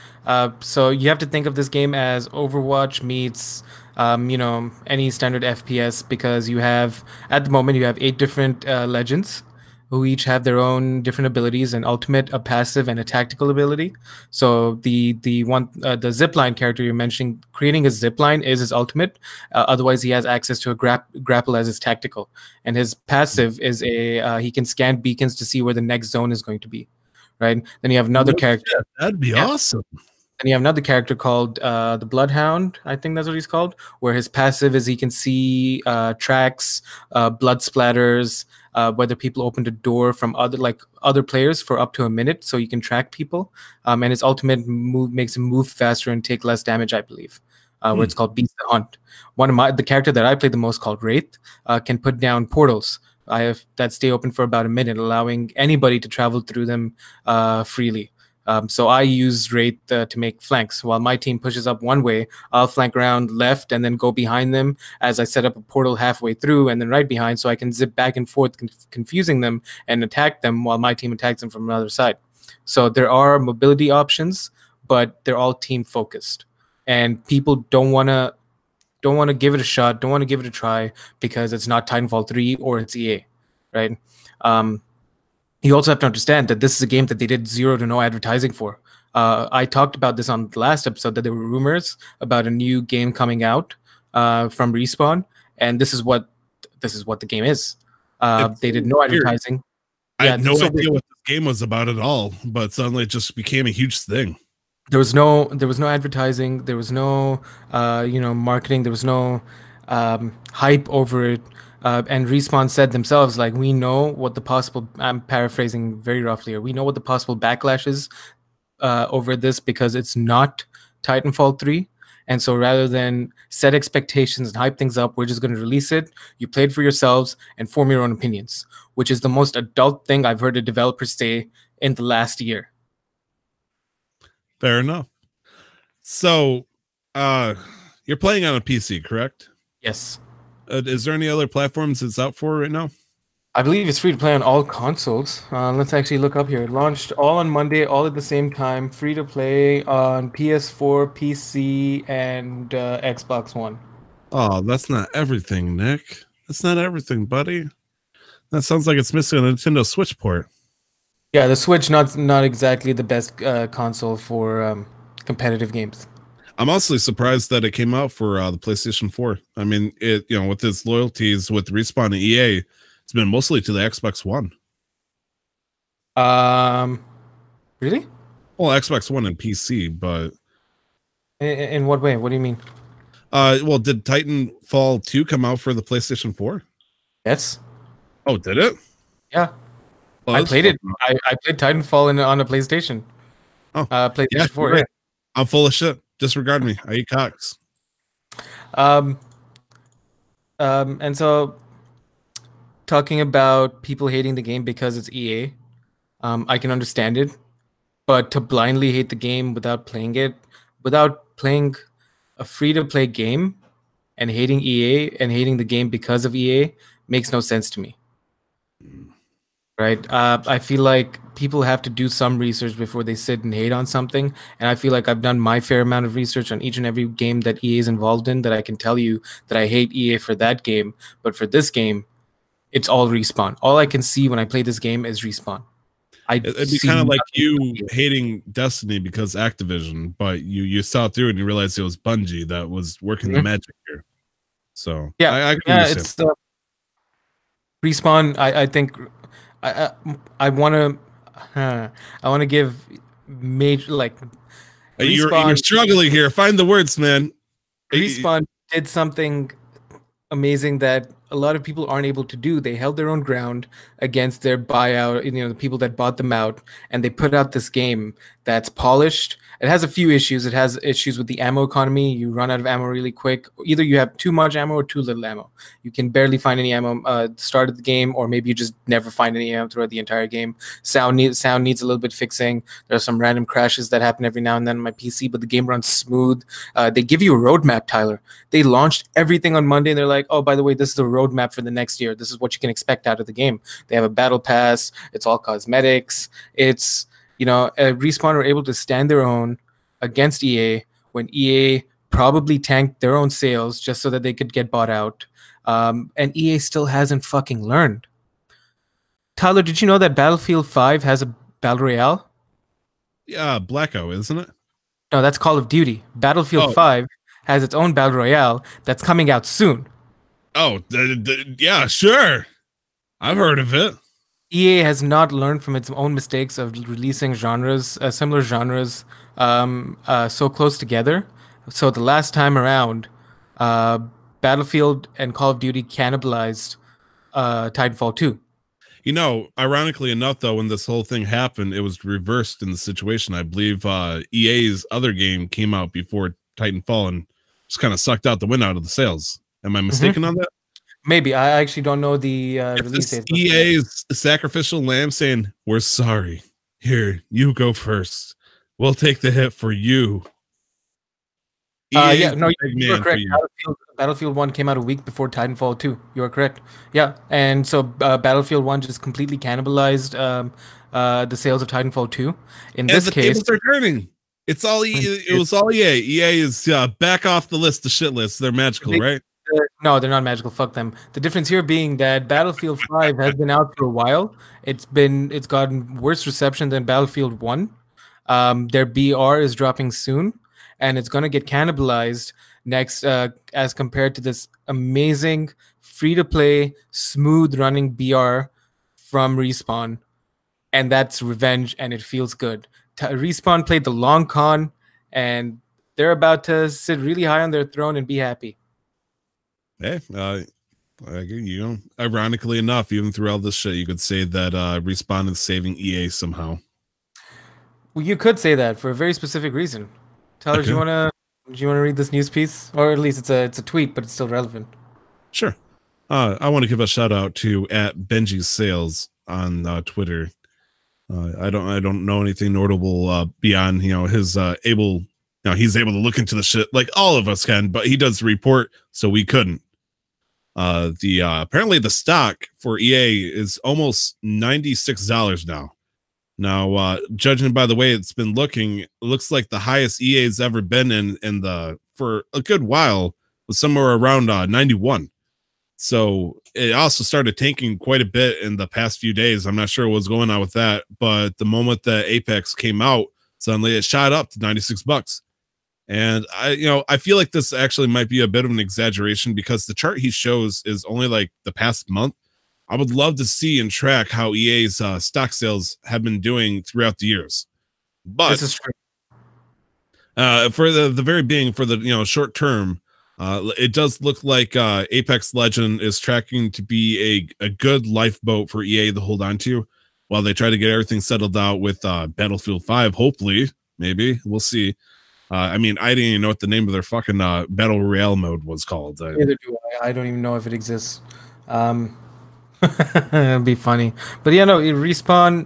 so you have to think of this game as Overwatch meets any standard FPS, because you have, at the moment, you have 8 different legends who each have their own different abilities: an ultimate, a passive, and a tactical ability. So the zipline character you're mentioning, creating a zipline is his ultimate. Otherwise, he has access to a grapple as his tactical, and his passive is he can scan beacons to see where the next zone is going to be. Right. Then you have another No character. shit, that'd be awesome. And you have another character called the Bloodhound. I think that's what he's called. Where his passive is he can see tracks, blood splatters, whether people opened a door from other players for up to a minute, so you can track people. And his ultimate move makes him move faster and take less damage, I believe. Where it's called Beast the Hunt. The character that I play the most, called Wraith, can put down portals. That stay open for about a minute, allowing anybody to travel through them freely. So I use Wraith to make flanks. While my team pushes up one way, I'll flank around left and then go behind them as I set up a portal halfway through and then right behind, so I can zip back and forth, confusing them and attack them while my team attacks them from another side. So there are mobility options, but they're all team focused, and people don't want to give it a shot, don't want to give it a try, because it's not Titanfall 3 or it's EA, right? You also have to understand that this is a game that they did zero to no advertising for. I talked about this on the last episode, that there were rumors about a new game coming out from Respawn, and this is what the game is. They did no advertising. I had no idea what this game was about at all, but suddenly it just became a huge thing. There was no advertising. There was no marketing. There was no hype over it. And Respawn said themselves, like, we know what the possible, I'm paraphrasing very roughly here, we know what the possible backlash is over this, because it's not Titanfall 3. And so rather than set expectations and hype things up, we're just going to release it. You play it for yourselves and form your own opinions, which is the most adult thing I've heard a developer say in the last year. Fair enough. So you're playing on a PC, correct? Yes. Is there any other platforms it's out for right now? I believe it's free to play on all consoles. Let's actually look up here. It launched all on Monday, all at the same time. Free to play on PS4, PC, and Xbox One. Oh, that's not everything, Nick. That's not everything, buddy. That sounds like it's missing a Nintendo Switch port. Yeah, the Switch not exactly the best console for competitive games. I'm also surprised that it came out for the PlayStation 4. I mean, with its loyalties with Respawn and EA, it's been mostly to the Xbox One. Really? Well, Xbox One and PC, but in what way? What do you mean? Well, did Titanfall 2 come out for the PlayStation 4? Yes. Oh, did it? Yeah. Oh, I played it. I played Titanfall on a PlayStation. Oh, PlayStation 4. Right. I'm full of shit. Disregard me. I eat cocks. And so, talking about people hating the game because it's EA, I can understand it, but to blindly hate the game without playing a free-to-play game and hating EA and hating the game because of EA makes no sense to me. Right. I feel like people have to do some research before they sit and hate on something. And I feel like I've done my fair amount of research on each and every game that EA is involved in, that I can tell you that I hate EA for that game. But for this game, it's all Respawn. All I can see when I play this game is Respawn. It'd be kind of like you hating Destiny because Activision, but you saw through and you realized it was Bungie that was working the magic here. So yeah, it's Respawn. I think I want to give major, like, you're struggling here. Find the words, man. Respawn did something amazing that a lot of people aren't able to do. They held their own ground against their buyout, the people that bought them out, and they put out this game that's polished. It has a few issues. It has issues with the ammo economy. You run out of ammo really quick. Either you have too much ammo or too little ammo. You can barely find any ammo at the start of the game, or maybe you just never find any ammo throughout the entire game. Sound needs a little bit fixing. There are some random crashes that happen every now and then on my PC, but the game runs smooth. They give you a roadmap, Tyler. They launched everything on Monday, and they're like, oh, by the way, this is the roadmap for the next year. This is what you can expect out of the game. They have a battle pass. It's all cosmetics. It's, Respawn are able to stand their own against EA when EA probably tanked their own sales just so that they could get bought out. And EA still hasn't fucking learned. Tyler, did you know that Battlefield 5 has a Battle Royale? Yeah, Blacko, isn't it? No, that's Call of Duty. Battlefield 5 has its own Battle Royale that's coming out soon. Oh, yeah, sure. I've heard of it. EA has not learned from its own mistakes of releasing similar genres, so close together. So the last time around, Battlefield and Call of Duty cannibalized Titanfall 2. Ironically enough, though, when this whole thing happened, it was reversed in the situation. I believe EA's other game came out before Titanfall and just kind of sucked out the wind out of the sales. Am I mistaken on that? Maybe. I actually don't know the release date. EA's sacrificial lamb saying, "We're sorry. Here, you go first. We'll take the hit for you." Yeah, no, you're correct. Battlefield 1 came out a week before Titanfall 2. You are correct. Yeah, and so Battlefield 1 just completely cannibalized the sales of Titanfall 2. In this case, tables are turning. It's all it was all EA. EA is back off the list, the shit list. They're magical, right? No, they're not magical. Fuck them. The difference here being that Battlefield 5 has been out for a while. It's gotten worse reception than Battlefield 1. Their BR is dropping soon, and it's going to get cannibalized next as compared to this amazing free-to-play, smooth-running BR from Respawn. And that's revenge, and it feels good. Respawn played the long con, and they're about to sit really high on their throne and be happy. Hey, ironically enough, even through all this shit, you could say that Respawn is saving EA somehow. Well, you could say that for a very specific reason. Tyler, do you want to read this news piece, or at least it's a tweet, but it's still relevant? Sure. I want to give a shout out to @Benji's Sales on Twitter. I don't know anything notable beyond his able. Now he's able to look into the shit like all of us can, but he does report, so we couldn't. Apparently the stock for EA is almost $96 now. Now, judging by the way it's been looking, it looks like the highest EA's ever been in for a good while was somewhere around 91. So it also started tanking quite a bit in the past few days. I'm not sure what's going on with that, but the moment that Apex came out, suddenly it shot up to $96. And I feel like this actually might be a bit of an exaggeration because the chart he shows is only like the past month. I would love to see and track how EA's stock sales have been doing throughout the years. But this is true. For the very being, for the short term, it does look like Apex Legend is tracking to be a good lifeboat for EA to hold on to while they try to get everything settled out with Battlefield 5. Hopefully, maybe we'll see. I mean, I didn't even know what the name of their fucking Battle Royale mode was called. Neither do I. I don't even know if it exists. It'd be funny. But yeah, no, Respawn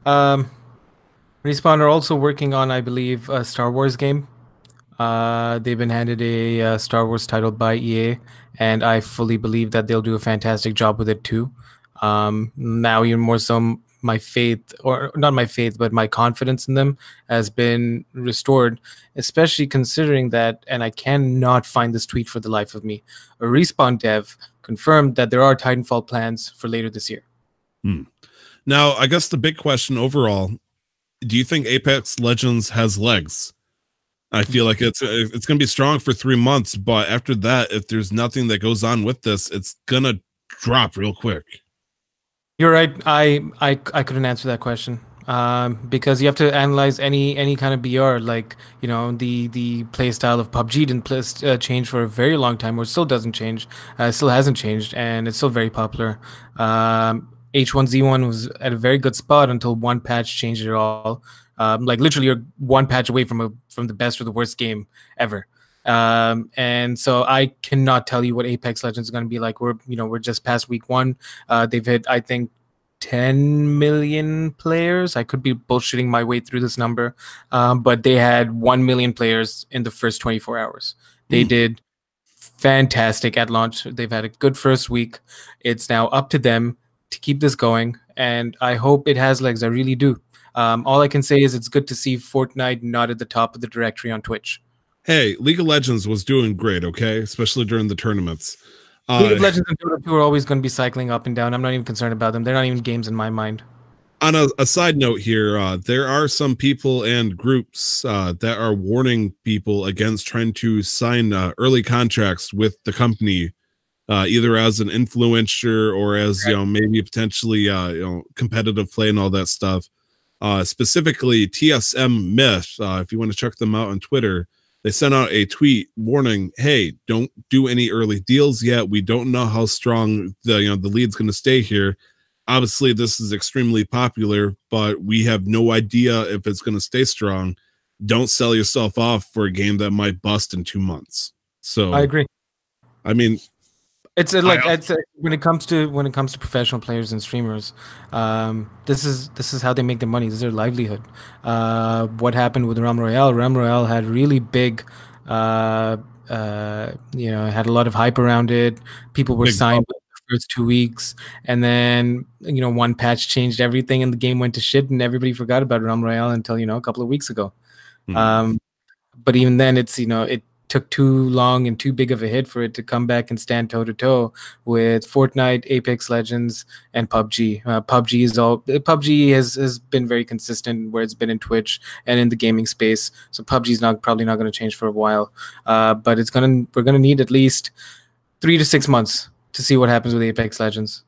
are also working on, I believe, a Star Wars game. They've been handed a Star Wars title by EA, and I fully believe that they'll do a fantastic job with it too. Now, even more so, my faith, or not my faith, but my confidence in them has been restored, especially considering that, and I cannot find this tweet for the life of me, a Respawn dev confirmed that there are Titanfall plans for later this year. Now, I guess the big question overall, do you think Apex Legends has legs? I feel like it's going to be strong for 3 months, but after that, if there's nothing that goes on with this, it's going to drop real quick. You're right. I couldn't answer that question because you have to analyze any kind of BR. Like, the play style of PUBG didn't change for a very long time, or still doesn't change. Still hasn't changed, and it's still very popular. H1Z1 was at a very good spot until one patch changed it all. Like literally, you're one patch away from the best or the worst game ever. And so I cannot tell you what Apex Legends is going to be like. We're just past week 1. They've hit, I think, 10 million players. I could be bullshitting my way through this number, but they had 1 million players in the first 24 hours. They did fantastic at launch. They've had a good first week. It's now up to them to keep this going, and I hope it has legs. I really do. All I can say is it's good to see Fortnite not at the top of the directory on Twitch. Hey, League of Legends was doing great, okay? Especially during the tournaments. League of Legends and Dota 2 are always going to be cycling up and down. I'm not even concerned about them. They're not even games in my mind. On a side note here, there are some people and groups that are warning people against trying to sign early contracts with the company, either as an influencer or as maybe potentially competitive play and all that stuff. Specifically, TSM Myth. If you want to check them out on Twitter, they sent out a tweet warning, "Hey, don't do any early deals yet. We don't know how strong the lead's going to stay here. Obviously, this is extremely popular, but we have no idea if it's going to stay strong. Don't sell yourself off for a game that might bust in 2 months." So I agree. I mean, it's when it comes to professional players and streamers, this is how they make their money. This is their livelihood. What happened with Realm Royale? Realm Royale had really big, had a lot of hype around it. People were signed first 2 weeks, and then one patch changed everything and the game went to shit and everybody forgot about Realm Royale until a couple of weeks ago. But even then it took too long and too big of a hit for it to come back and stand toe to toe with Fortnite, Apex Legends, and PUBG. PUBG has been very consistent where it's been in Twitch and in the gaming space, so PUBG is probably not going to change for a while, but we're gonna need at least 3 to 6 months to see what happens with Apex Legends.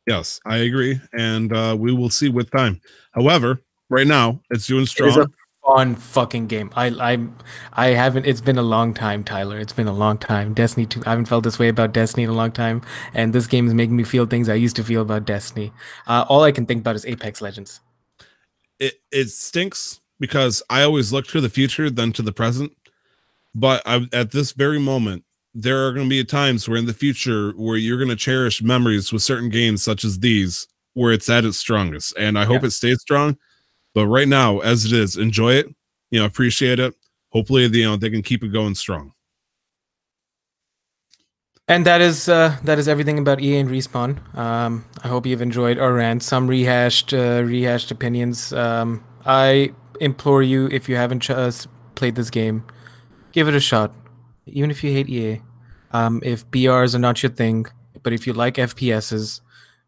Yes, I agree, and we will see with time. However, right now it's doing strong. It is a fun fucking game. I haven't. It's been a long time, Tyler. It's been a long time. Destiny 2. I haven't felt this way about Destiny in a long time, and this game is making me feel things I used to feel about Destiny. All I can think about is Apex Legends. It stinks because I always look to the future than to the present, but at this very moment, there are going to be times where in the future where you're going to cherish memories with certain games such as these where it's at its strongest, and I hope it stays strong. But right now, as it is, enjoy it, appreciate it. Hopefully they can keep it going strong. And that is everything about EA and Respawn. I hope you've enjoyed our rant, some rehashed opinions. I implore you, if you haven't played this game, give it a shot. Even if you hate EA, if BRs are not your thing, but if you like FPSs,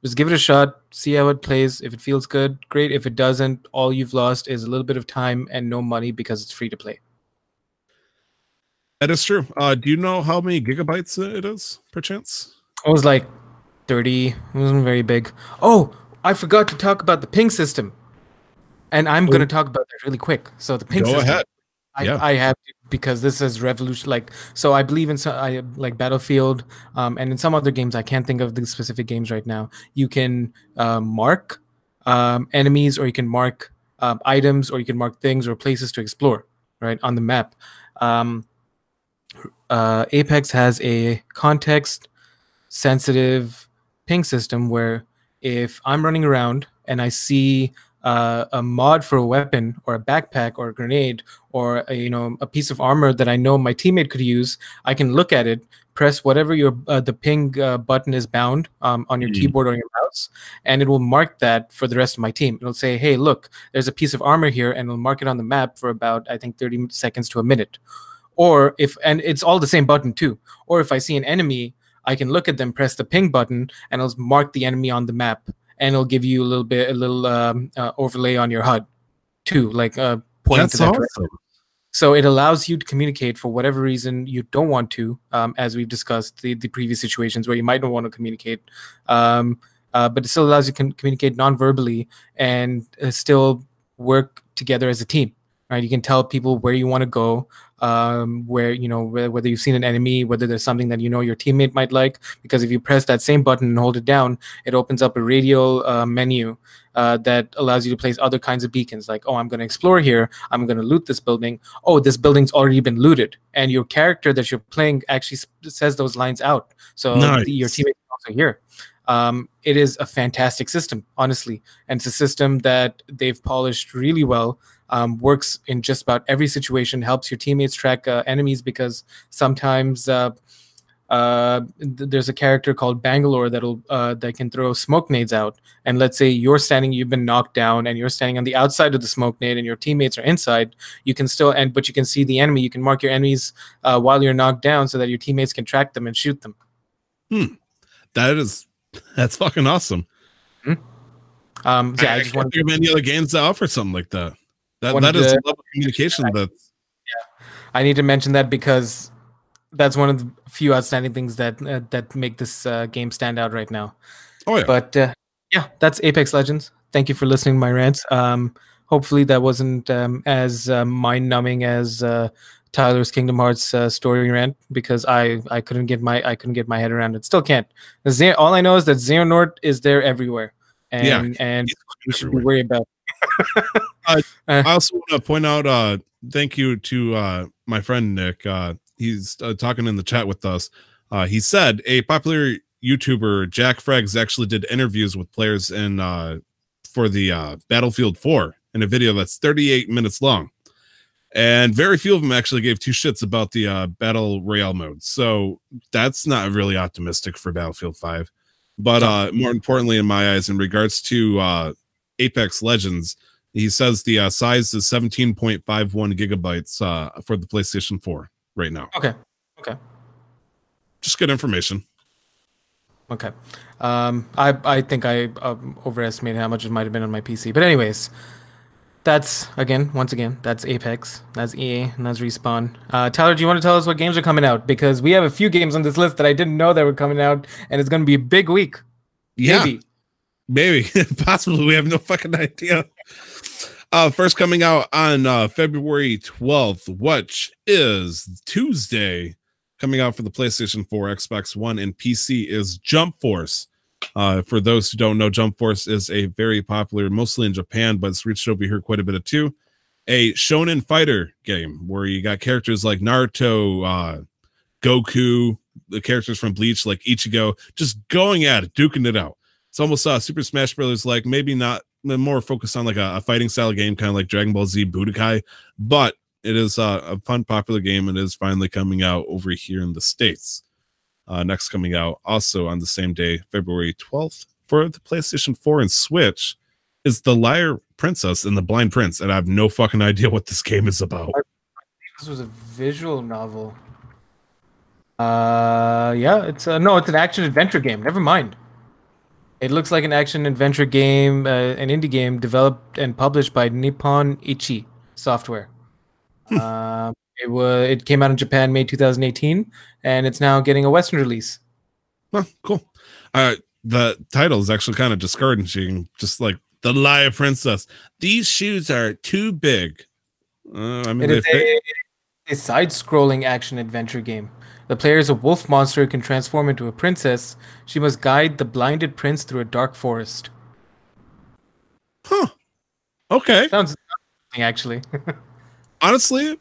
just give it a shot, see how it plays. If it feels good, great. If it doesn't, all you've lost is a little bit of time and no money because it's free to play. That is true. Do you know how many gigabytes it is, perchance? It was like 30. It wasn't very big. Oh, I forgot to talk about the ping system. And I'm going to talk about that really quick. So the ping system. Go ahead. I have to, because this is revolution. So I believe in like Battlefield, and in some other games. I can't think of the specific games right now. You can mark enemies, or you can mark items, or you can mark things or places to explore right on the map. Apex has a context-sensitive ping system where if I'm running around and I see a mod for a weapon or a backpack or a grenade or a piece of armor that I know my teammate could use, I can look at it, press whatever the ping button is bound on your keyboard or your mouse, and it will mark that for the rest of my team. It'll say, hey, look, there's a piece of armor here, and it'll mark it on the map for about, I think, 30 seconds to a minute. And it's all the same button too. Or if I see an enemy, I can look at them, press the ping button, and it'll mark the enemy on the map. And it'll give you a little overlay on your HUD too, like pointing to that direction. So it allows you to communicate for whatever reason you don't want to, as we've discussed the previous situations where you might not want to communicate, but it still allows you to communicate non-verbally and still work together as a team. Right? You can tell people where you want to go, whether you've seen an enemy, whether there's something that your teammate might like, because if you press that same button and hold it down, it opens up a radial menu that allows you to place other kinds of beacons, like, oh, I'm going to explore here, I'm going to loot this building, oh, this building's already been looted, and your character that you're playing actually says those lines out, so nice. Your teammate can also hear. It is a fantastic system, honestly, and it's a system that they've polished really well. Works in just about every situation, helps your teammates track enemies, because sometimes there's a character called Bangalore that can throw smoke nades out. And let's say you've been knocked down, and you're standing on the outside of the smoke nade, and your teammates are inside. You can still but you can see the enemy. You can mark your enemies while you're knocked down, so that your teammates can track them and shoot them. That's fucking awesome. I just want to think of any other games that offer something like that. That is a level of communication I need to mention that because that's one of the few outstanding things that make this game stand out right now. Oh yeah. But that's Apex Legends. Thank you for listening to my rants. Hopefully that wasn't as mind-numbing as Tyler's Kingdom Hearts story rant, because I couldn't get my head around it. Still can't. All I know is that Xehanort is there everywhere, and we should be worried about. I also want to point out thank you to my friend Nick. He's talking in the chat with us. He said a popular YouTuber, Jack Freggs, actually did interviews with players in for the Battlefield 4 in a video that's 38 minutes long. And very few of them actually gave two shits about the Battle Royale mode. So that's not really optimistic for Battlefield 5. But more importantly, in my eyes, in regards to Apex Legends, he says the size is 17.51 gigabytes for the PlayStation 4 right now. Okay. Just good information. Okay. I think I overestimated how much it might have been on my PC. But anyways, that's once again, that's Apex, that's EA, and that's Respawn. Tyler, do you want to tell us what games are coming out? Because we have a few games on this list that I didn't know that were coming out, and it's going to be a big week. Yeah. Maybe. Possibly. We have no fucking idea. First coming out on February 12th, which is Tuesday, coming out for the PlayStation 4, Xbox One, and PC, is Jump Force. For those who don't know, Jump Force is a very popular, mostly in Japan, but it's reached over here quite a bit of too, a shonen fighter game where you got characters like Naruto, Goku, the characters from Bleach like Ichigo, just going at it, duking it out. It's almost Super Smash Brothers, like maybe not more focused on like a fighting style game, kind of like Dragon Ball Z Budokai, but it is a fun, popular game, and is finally coming out over here in the States. Next coming out also on the same day, February 12th, for the PlayStation 4 and Switch, is The Liar Princess and the Blind Prince, and I have no fucking idea what this game is about. This was a visual novel. It's an action adventure game. Never mind. It looks like an action adventure game, an indie game developed and published by Nippon Ichi Software. It came out in Japan May 2018, and it's now getting a Western release. Oh, cool. The title is actually kind of discouraging, just like The Liar Princess. These shoes are too big. It is a side-scrolling action adventure game. The player is a wolf monster who can transform into a princess. She must guide the blinded prince through a dark forest. Huh. Okay. Sounds interesting, actually. Honestly,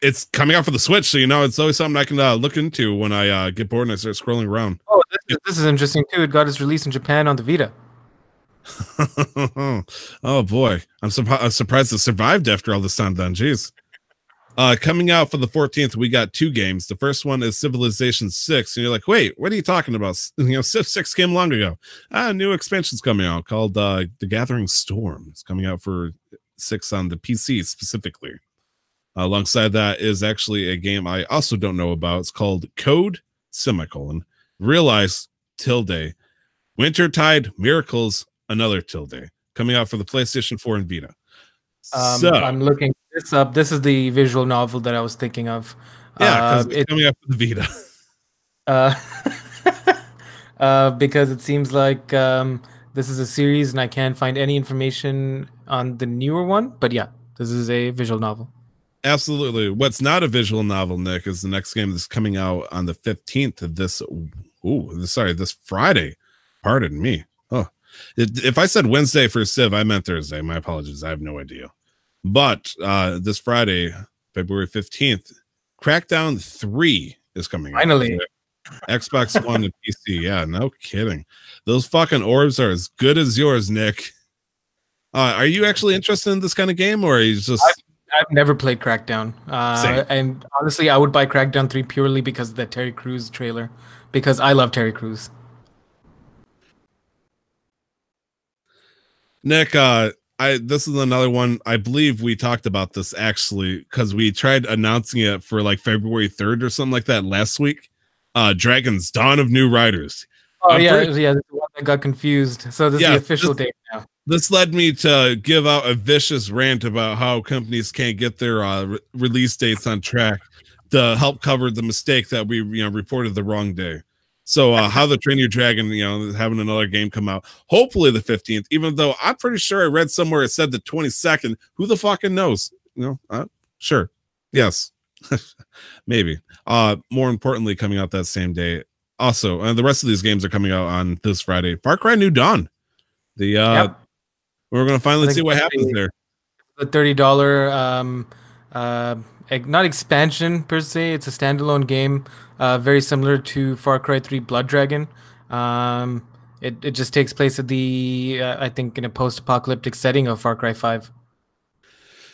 it's coming out for the Switch, so it's always something I can look into when I get bored and I start scrolling around. Oh, this is interesting too. It got its release in Japan on the Vita. Oh boy, I'm surprised it survived after all this time. Then, jeez. Coming out for the 14th, we got two games. The first one is Civilization 6, and you're like, wait, what are you talking about? Civ 6 came long ago. New expansion's coming out called The Gathering Storm. It's coming out for 6 on the PC specifically. Alongside that is actually a game I also don't know about. It's called Code: Realize tilde Wintertide Miracles another tilde, coming out for the PlayStation 4 and Vita. I'm looking this up. This is the visual novel that I was thinking of. Yeah, because it's coming out for the Vita. Because it seems like this is a series, and I can't find any information on the newer one. But yeah, this is a visual novel. Absolutely. What's not a visual novel, Nick, is the next game that's coming out on the 15th of this Friday. Pardon me. Oh, if I said Wednesday for Civ, I meant Thursday. My apologies. I have no idea. But this Friday, February 15th, Crackdown 3 is coming finally out. Xbox One and PC. Yeah, no kidding. Those fucking orbs are as good as yours, Nick. Are you actually interested in this kind of game, or are you just... I've never played Crackdown. Same. And honestly, I would buy Crackdown 3 purely because of the Terry Crews trailer. Because I love Terry Crews. Nick, this is another one. I believe we talked about this actually because we tried announcing it for like February 3rd or something like that last week. Dragon's Dawn of New Riders. Oh, yeah, this is the one that got confused. So this is the official date now. This led me to give out a vicious rant about how companies can't get their release dates on track to help cover the mistake that we reported the wrong day. So How to Train Your Dragon, having another game come out, hopefully the 15th, even though I'm pretty sure I read somewhere it said the 22nd. Who the fucking knows? Sure. Yes. Maybe. More importantly, coming out that same day. Also, the rest of these games are coming out on this Friday. Far Cry New Dawn. We're going to finally see what happens there. The $30 not expansion per se, it's a standalone game, very similar to Far Cry 3 Blood Dragon. It just takes place at the I think in a post-apocalyptic setting of Far Cry 5.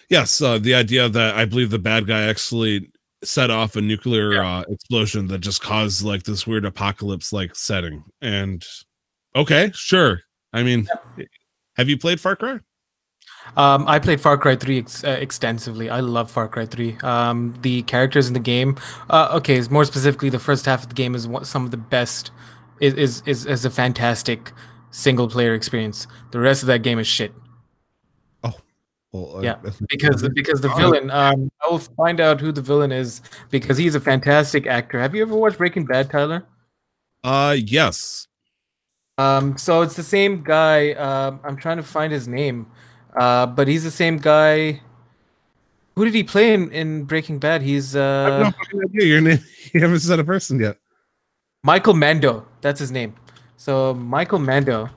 Yes, the idea that I believe the bad guy actually set off a nuclear explosion that just caused like this weird apocalypse like setting. And okay, sure. I mean, have you played Far Cry? I played Far Cry 3 extensively. I love Far Cry 3. The characters in the game, more specifically, the first half of the game is some of the best. Is a fantastic single player experience. The rest of that game is shit. Oh, well, yeah, because the villain. I will find out who the villain is because he's a fantastic actor. Have you ever watched Breaking Bad, Tyler? Yes. So it's the same guy. I'm trying to find his name. But he's the same guy. Who did he play in Breaking Bad? He's I have no fucking idea. Your name. You haven't said a person yet. Michael Mando. That's his name. So Michael Mando.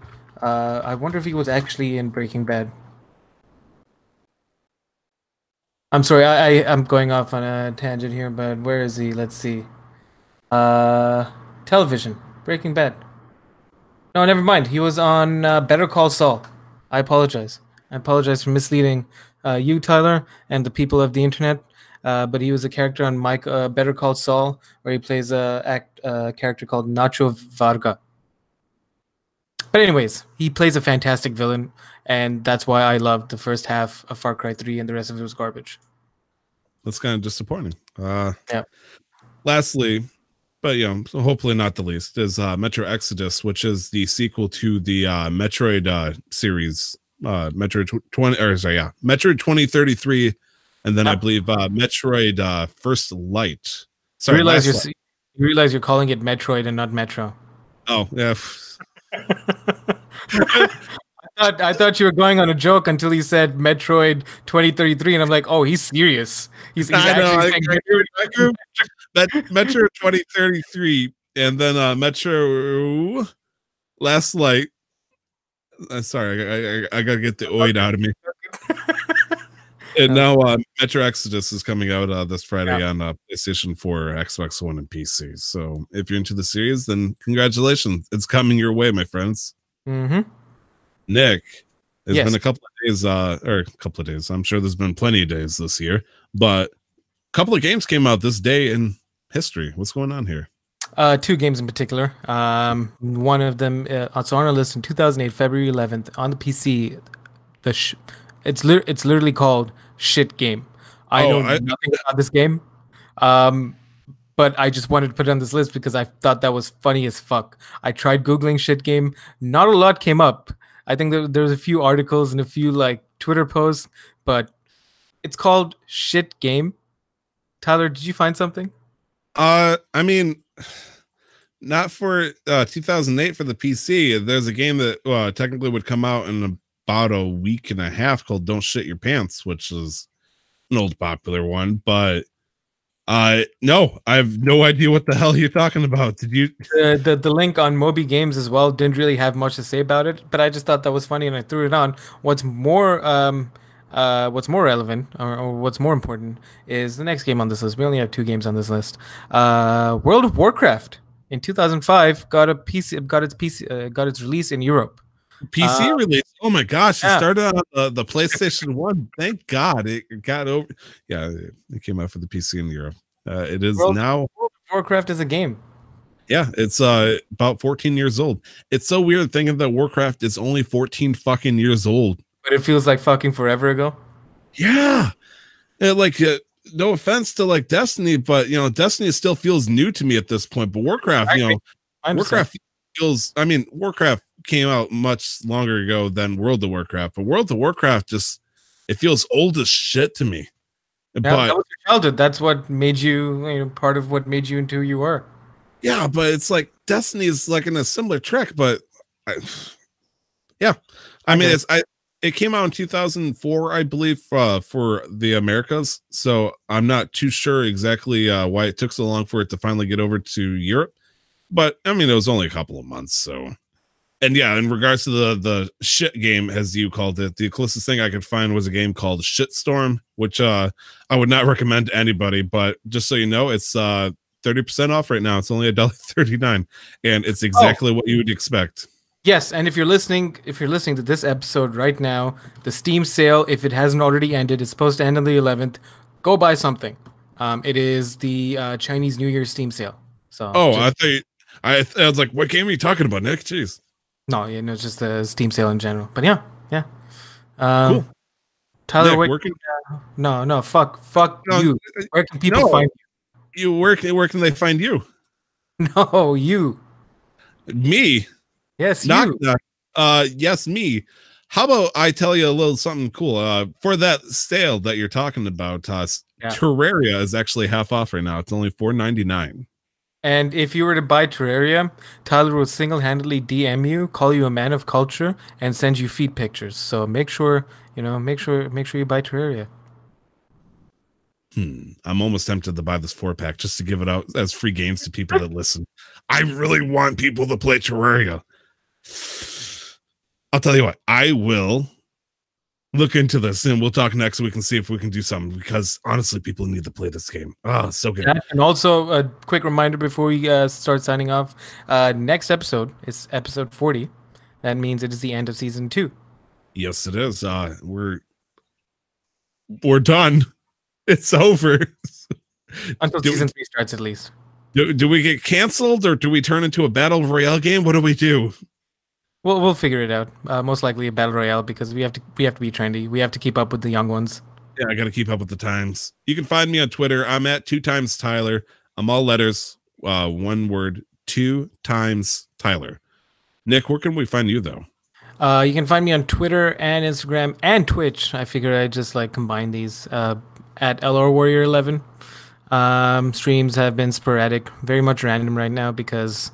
I wonder if he was actually in Breaking Bad. I'm sorry. I'm going off on a tangent here, but where is he? Let's see. Television. Breaking Bad. No, never mind. He was on Better Call Saul. I apologize. I apologize for misleading you, Tyler, and the people of the internet. But he was a character on Better Call Saul, where he plays a character called Nacho Varga. But anyways, he plays a fantastic villain, and that's why I loved the first half of Far Cry 3, and the rest of it was garbage. That's kind of disappointing. Yeah. Lastly, but so hopefully not the least, is Metro Exodus, which is the sequel to the Metroid series. Metroid 2033, and then I believe Metroid First Light. Sorry, you realize you're calling it Metroid and not Metro. Oh yeah. I thought you were going on a joke until you said Metroid 2033, and I'm like, oh, he's serious. He's actually saying Metro 2033, and then Metro Last Light. Sorry, I gotta get the oid out of me. And now Metro Exodus is coming out this Friday on PlayStation 4, Xbox One, and PC. So if you're into the series, then congratulations. It's coming your way, my friends. Mm-hmm. Nick, it's been a couple of days. I'm sure there's been plenty of days this year, but a couple of games came out this day in history. What's going on here? Two games in particular. One of them, it's on our list in 2008, February 11th, on the PC. It's literally called Shit Game. I know nothing about this game, but I just wanted to put it on this list because I thought that was funny as fuck. I tried Googling Shit Game. Not a lot came up. I think there was a few articles and a few like Twitter posts, but it's called Shit Game. Tyler, did you find something? I mean, not for 2008 for the PC. There's a game that technically would come out in about a week and a half called Don't Shit Your Pants, which is an old popular one. But no, I have no idea what the hell you're talking about. Did you? The link on Moby Games as well didn't really have much to say about it, but I just thought that was funny and I threw it on. What's more relevant or what's more important is the next game on this list. We only have two games on this list. World of Warcraft in 2005 got its release in Europe. PC release. Oh my gosh, it Yeah. started on the PlayStation 1. Thank God it got over. Yeah, it came out for the PC in Europe. It is now. World of Warcraft is a game. Yeah, it's about 14 years old. It's so weird thinking that Warcraft is only 14 fucking years old. But it feels like fucking forever ago. Yeah. No offense to like Destiny, but Destiny still feels new to me at this point. But Warcraft, Warcraft feels, I mean, Warcraft came out much longer ago than World of Warcraft, but World of Warcraft it feels old as shit to me. Yeah, but that was your childhood. That's what made you, part of what made you into who you were. yeah, but it's like Destiny is like in a similar track, but yeah, I mean, it came out in 2004, I believe, for the Americas. So I'm not too sure exactly why it took so long for it to finally get over to Europe. But I mean, it was only a couple of months. So, and yeah, in regards to the shit game, as you called it, the closest thing I could find was a game called Shitstorm, which I would not recommend to anybody. But just so you know, it's 30% off right now. It's only $1.39, and it's exactly what you would expect. Yes, and if you're listening to this episode right now, the Steam sale, if it hasn't already ended, it's supposed to end on the 11th. Go buy something. It is the Chinese New Year Steam sale. So I was like, what game are you talking about, Nick? Jeez. No, it's just the Steam sale in general. But yeah. Cool. Tyler, Nick, fuck no, you. Where can people find you? Where can they find you? No, you. Me. Yes, you. Knock. Yes, me. How about I tell you a little something cool? For that sale that you're talking about, Terraria is actually half off right now. It's only $4.99. And if you were to buy Terraria, Tyler will single-handedly DM you, call you a man of culture, and send you feet pictures. So make sure you buy Terraria. I'm almost tempted to buy this 4-pack just to give it out as free games to people that listen. I really want people to play Terraria. I'll tell you what, I will look into this and we'll talk next week and see if we can do something, because honestly, people need to play this game. Oh, so good. And also a quick reminder before we start signing off, next episode is episode 40. That means it is the end of season 2. Yes, it is. We're done. It's over. Until season 3 starts, at least. Do we get canceled, or do we turn into a battle royale game? What do we do? We'll figure it out. Most likely a battle royale, because we have to be trendy. We have to keep up with the young ones. Yeah, I got to keep up with the times. You can find me on Twitter. I'm at 2times_Tyler. I'm all letters, one word, 2times_Tyler. Nick, where can we find you though? You can find me on Twitter and Instagram and Twitch. I figured I'd just combine these at LRWarrior11. Streams have been sporadic, very much random right now, because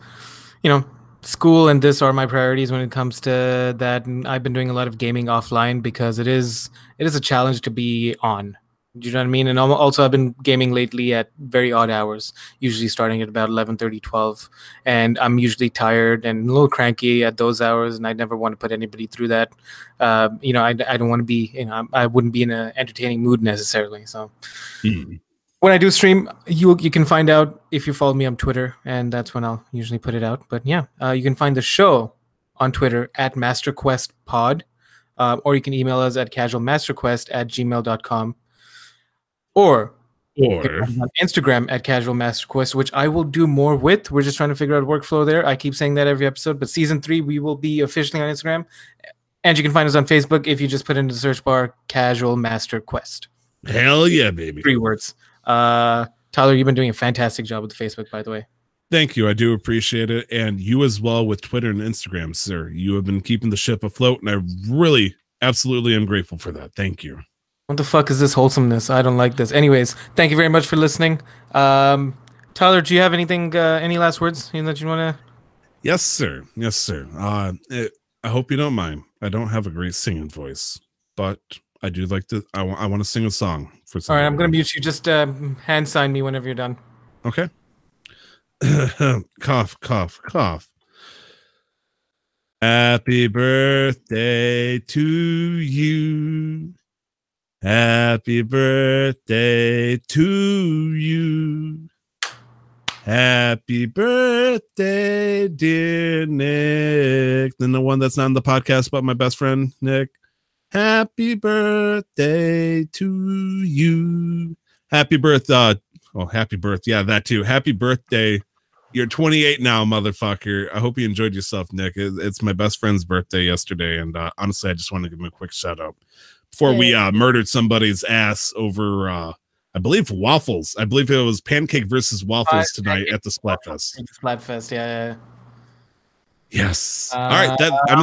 school and this are my priorities when it comes to that. And I've been doing a lot of gaming offline because it is a challenge to be on. Do you know what I mean? And also I've been gaming lately at very odd hours, usually starting at about 11:30, 12. And I'm usually tired and a little cranky at those hours, and I never want to put anybody through that. I don't want to be, I wouldn't be in an entertaining mood necessarily. So when I do stream, you can find out if you follow me on Twitter, and that's when I'll usually put it out. But yeah, you can find the show on Twitter at MasterQuestPod, or you can email us at casualmasterquest@gmail.com, or on Instagram at casualmasterquest, which I will do more with. We're just trying to figure out workflow there. I keep saying that every episode, but season 3 we will be officially on Instagram, and you can find us on Facebook if you just put into the search bar Casual Master Quest. Hell yeah, baby! 3 words. Tyler, you've been doing a fantastic job with the Facebook, by the way. Thank you. I do appreciate it. And you as well with Twitter and Instagram, sir. You have been keeping the ship afloat, and I really, absolutely am grateful for that. Thank you. What the fuck is this wholesomeness? I don't like this. Anyways, thank you very much for listening. Tyler, do you have anything, any last words that you want to? Yes, sir. Yes, sir. I hope you don't mind. I don't have a great singing voice, but I do like to. I want to sing a song for. All right, I'm gonna mute you. Just hand sign me whenever you're done. Okay. Cough, cough, cough. Happy birthday to you. Happy birthday to you. Happy birthday, dear Nick. Then the one that's not in the podcast, but my best friend, Nick. Happy birthday to you. Happy birthday. Happy birthday. Yeah, that too. Happy birthday. You're 28 now, motherfucker. I hope you enjoyed yourself, Nick. It's my best friend's birthday yesterday. And honestly, I just want to give him a quick shout out before we murdered somebody's ass over, I believe, waffles. I believe it was pancake versus waffles tonight at the Splatfest. Splatfest, yeah. Yes. All right.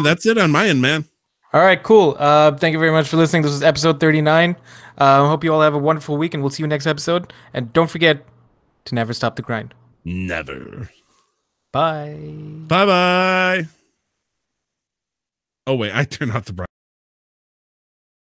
That's it on my end, man. All right, cool. Thank you very much for listening. This was episode 39. I hope you all have a wonderful week, and we'll see you next episode. And don't forget to never stop the grind. Never. Bye. Bye-bye. Oh, wait. I turned off the